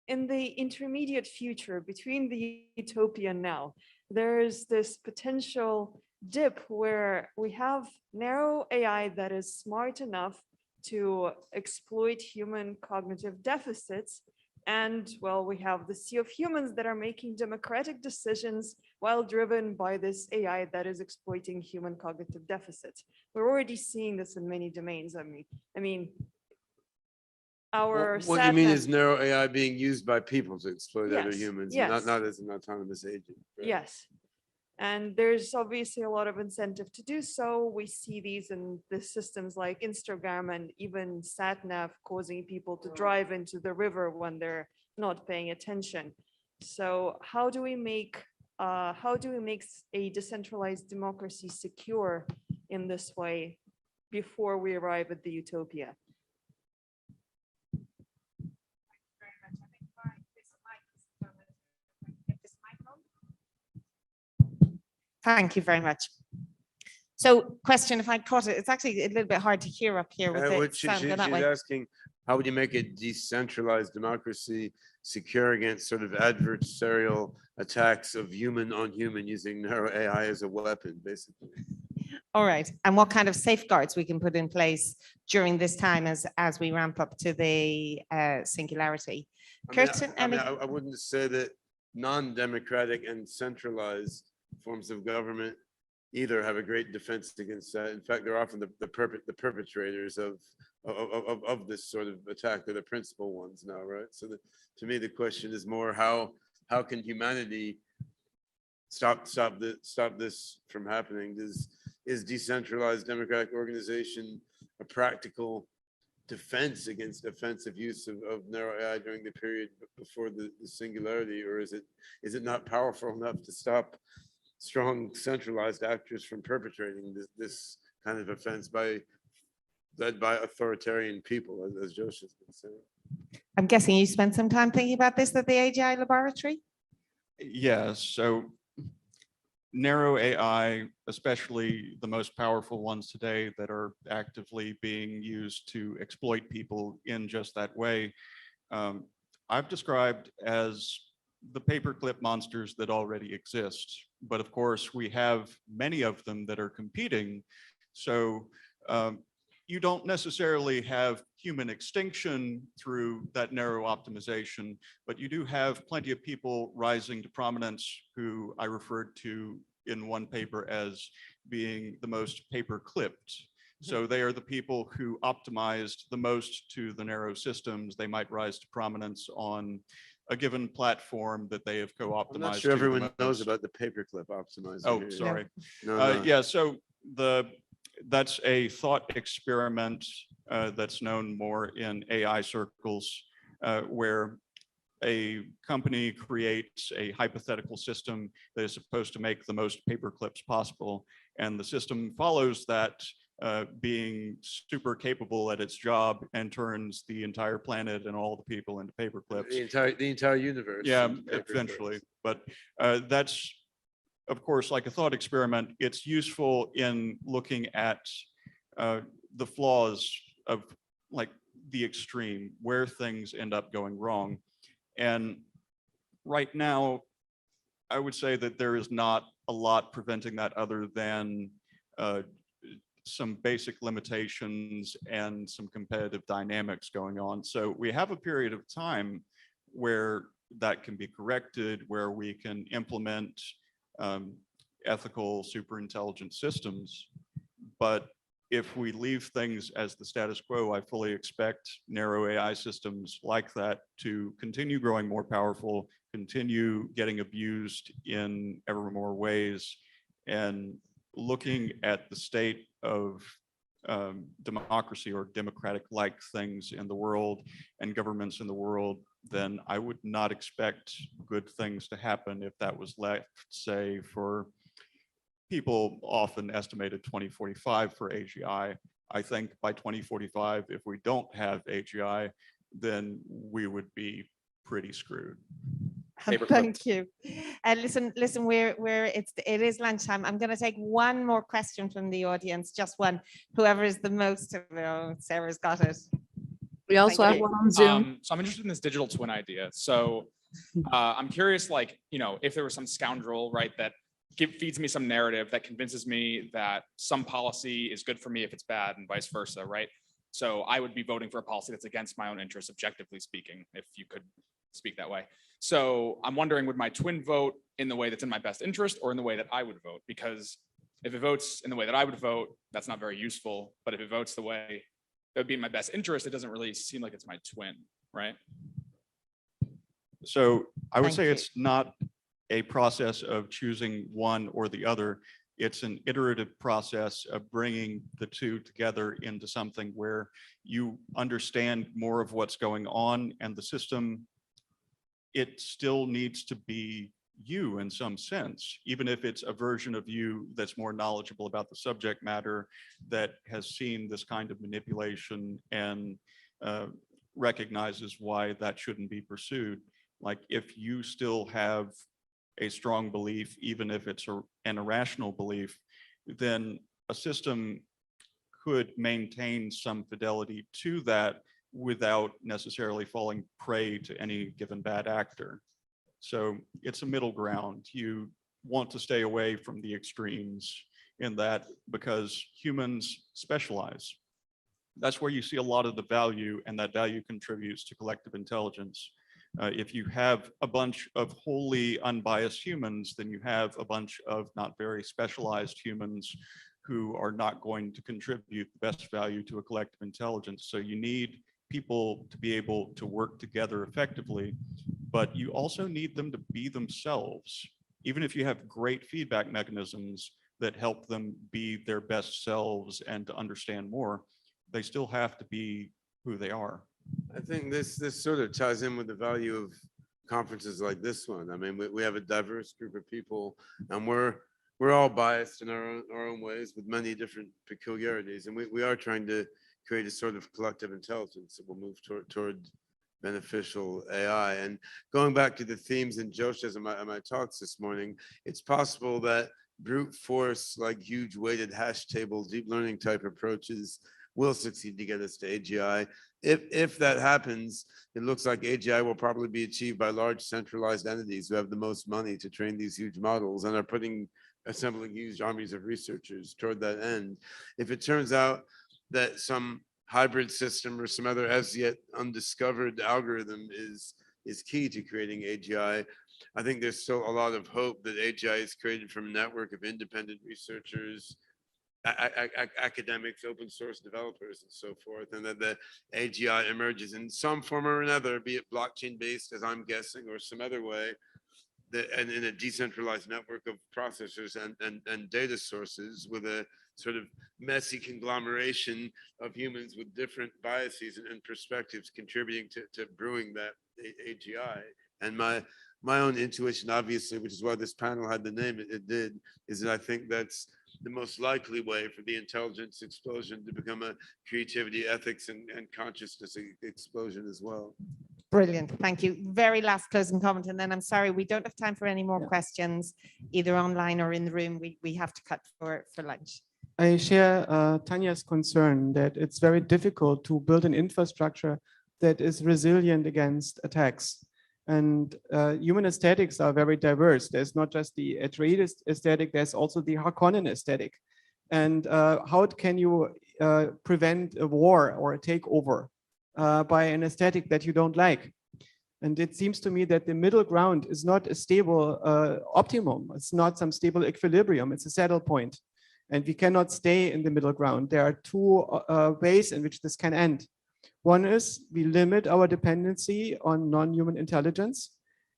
[SPEAKER 10] in the intermediate future between the utopia and now, there's this potential dip where we have narrow AI that is smart enough to exploit human cognitive deficits. And well, we have the sea of humans that are making democratic decisions while driven by this AI that is exploiting human cognitive deficits. We're already seeing this in many domains. I mean, our
[SPEAKER 2] what you mean is narrow AI being used by people to exploit other
[SPEAKER 10] Yes,
[SPEAKER 2] humans,
[SPEAKER 10] yes.
[SPEAKER 2] not as an autonomous agent. Right?
[SPEAKER 10] Yes. And there's obviously a lot of incentive to do so. We see these in the systems like Instagram and even SatNav causing people to drive into the river when they're not paying attention. So how do we make a decentralized democracy secure in this way before we arrive at the utopia?
[SPEAKER 1] Thank you very much. So question, if I caught it, it's actually a little bit hard to hear up here with the sound going that
[SPEAKER 2] She's
[SPEAKER 1] way.
[SPEAKER 2] asking, how would you make a decentralized democracy secure against sort of adversarial attacks of human on human using narrow AI as a weapon, basically?
[SPEAKER 1] All right. And what kind of safeguards we can put in place during this time as we ramp up to the singularity? Goertzel,
[SPEAKER 2] I wouldn't say that non-democratic and centralized forms of government either have a great defense against that. In fact, they're often the perpetrators of this sort of attack. They're the principal ones now, right? So to me, the question is more how can humanity stop this from happening? Is decentralized democratic organization a practical defense against offensive use of narrow AI during the period before the singularity, or is it not powerful enough to stop strong centralized actors from perpetrating this kind of offense led by authoritarian people, as Josh has been saying?
[SPEAKER 1] I'm guessing you spent some time thinking about this at the AGI laboratory?
[SPEAKER 7] Yes, so narrow AI, especially the most powerful ones today that are actively being used to exploit people in just that way, I've described as the paperclip monsters that already exist. But of course, we have many of them that are competing. So you don't necessarily have human extinction through that narrow optimization, but you do have plenty of people rising to prominence who I referred to in one paper as being the most paper-clipped. So they are the people who optimized the most to the narrow systems. They might rise to prominence on a given platform that they have co-optimized.
[SPEAKER 2] I'm not sure everyone knows about the paperclip optimizer.
[SPEAKER 7] Oh,
[SPEAKER 2] here.
[SPEAKER 7] sorry.
[SPEAKER 2] No.
[SPEAKER 7] Yeah, so that's a thought experiment that's known more in AI circles, where a company creates a hypothetical system that is supposed to make the most paper clips possible, and the system follows that, being super capable at its job, and turns the entire planet and all the people into paper clips.
[SPEAKER 2] The entire universe.
[SPEAKER 7] Yeah, eventually. But that's, of course, like a thought experiment. It's useful in looking at the flaws of like the extreme, where things end up going wrong. And right now, I would say that there is not a lot preventing that other than some basic limitations and some competitive dynamics going on. So we have a period of time where that can be corrected, where we can implement ethical superintelligent systems. But if we leave things as the status quo, I fully expect narrow AI systems like that to continue growing more powerful, continue getting abused in ever more ways. And looking at the state of democracy or democratic-like things in the world and governments in the world, then I would not expect good things to happen if that was left, say, for people often estimated 2045 for AGI. I think by 2045, if we don't have AGI, then we would be pretty screwed.
[SPEAKER 1] Thank you. And listen, it is lunchtime. I'm going to take one more question from the audience, just one. Whoever is the most, Sarah's got it.
[SPEAKER 4] We also have one on Zoom.
[SPEAKER 11] So I'm interested in this digital twin idea. So I'm curious, like, you know, if there was some scoundrel, right, that feeds me some narrative that convinces me that some policy is good for me if it's bad and vice versa, right? So I would be voting for a policy that's against my own interests, objectively speaking, if you could speak that way. So I'm wondering, would my twin vote in the way that's in my best interest or in the way that I would vote? Because if it votes in the way that I would vote, that's not very useful. But if it votes the way that would be in my best interest, it doesn't really seem like it's my twin, right?
[SPEAKER 7] So I would say it's not a process of choosing one or the other. It's an iterative process of bringing the two together into something where you understand more of what's going on, and the system, it still needs to be you in some sense, even if it's a version of you that's more knowledgeable about the subject matter, that has seen this kind of manipulation and recognizes why that shouldn't be pursued. Like, if you still have a strong belief, even if it's an irrational belief, then a system could maintain some fidelity to that without necessarily falling prey to any given bad actor. So it's a middle ground. You want to stay away from the extremes in that, because humans specialize. That's where you see a lot of the value, and that value contributes to collective intelligence. If you have a bunch of wholly unbiased humans, then you have a bunch of not very specialized humans who are not going to contribute the best value to a collective intelligence. So you need people to be able to work together effectively, but you also need them to be themselves. Even if you have great feedback mechanisms that help them be their best selves and to understand more, they still have to be who they are.
[SPEAKER 2] I think this sort of ties in with the value of conferences like this one. I mean, we have a diverse group of people, and we're all biased in our own ways with many different peculiarities, and we are trying to create a sort of collective intelligence that will move toward beneficial AI. And going back to the themes in Josh's and my talks this morning, it's possible that brute force, like huge weighted hash table, deep learning type approaches will succeed to get us to AGI. If that happens, it looks like AGI will probably be achieved by large centralized entities who have the most money to train these huge models and are assembling huge armies of researchers toward that end. If it turns out that some hybrid system or some other as yet undiscovered algorithm is key to creating AGI, I think there's still a lot of hope that AGI is created from a network of independent researchers, academics, open source developers, and so forth, and that the AGI emerges in some form or another, be it blockchain based, as I'm guessing, or some other way, and in a decentralized network of processors and data sources with a sort of messy conglomeration of humans with different biases and perspectives contributing to brewing that AGI. And my own intuition, obviously, which is why this panel had the name it did, is that I think that's the most likely way for the intelligence explosion to become a creativity, ethics, and consciousness explosion as well.
[SPEAKER 1] Brilliant. Thank you. Very last closing comment, and then I'm sorry, we don't have time for any more questions, either online or in the room. We have to cut for lunch.
[SPEAKER 9] I share Tanya's concern that it's very difficult to build an infrastructure that is resilient against attacks. And human aesthetics are very diverse. There's not just the Atreides aesthetic, there's also the Harkonnen aesthetic. And how can you prevent a war or a takeover by an aesthetic that you don't like? And it seems to me that the middle ground is not a stable optimum. It's not some stable equilibrium. It's a saddle point. And we cannot stay in the middle ground. There are two ways in which this can end. One is we limit our dependency on non-human intelligence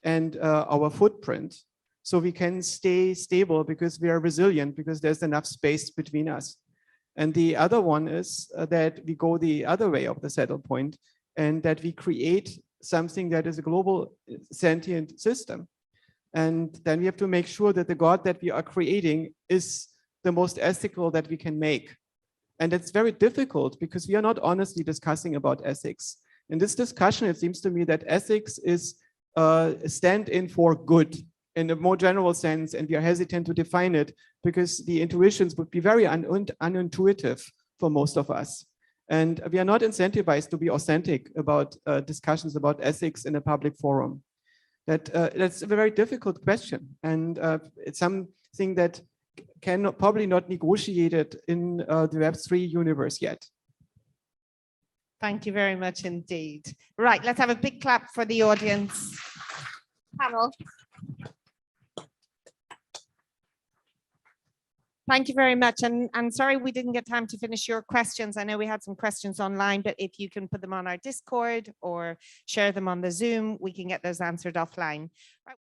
[SPEAKER 9] and our footprint, so we can stay stable because we are resilient, because there's enough space between us. And the other one is that we go the other way of the saddle point, and that we create something that is a global sentient system. And then we have to make sure that the God that we are creating is the most ethical that we can make. And it's very difficult because we are not honestly discussing about ethics. In this discussion, it seems to me that ethics is a stand-in for good in a more general sense, and we are hesitant to define it because the intuitions would be very unintuitive for most of us. And we are not incentivized to be authentic about discussions about ethics in a public forum. That's a very difficult question, and it's something that can probably not negotiated in the Web3 universe yet.
[SPEAKER 1] Thank you very much indeed. Right, let's have a big clap for the audience panel. Thank you very much. And sorry we didn't get time to finish your questions. I know we had some questions online, but if you can put them on our Discord or share them on the Zoom, we can get those answered offline. Right.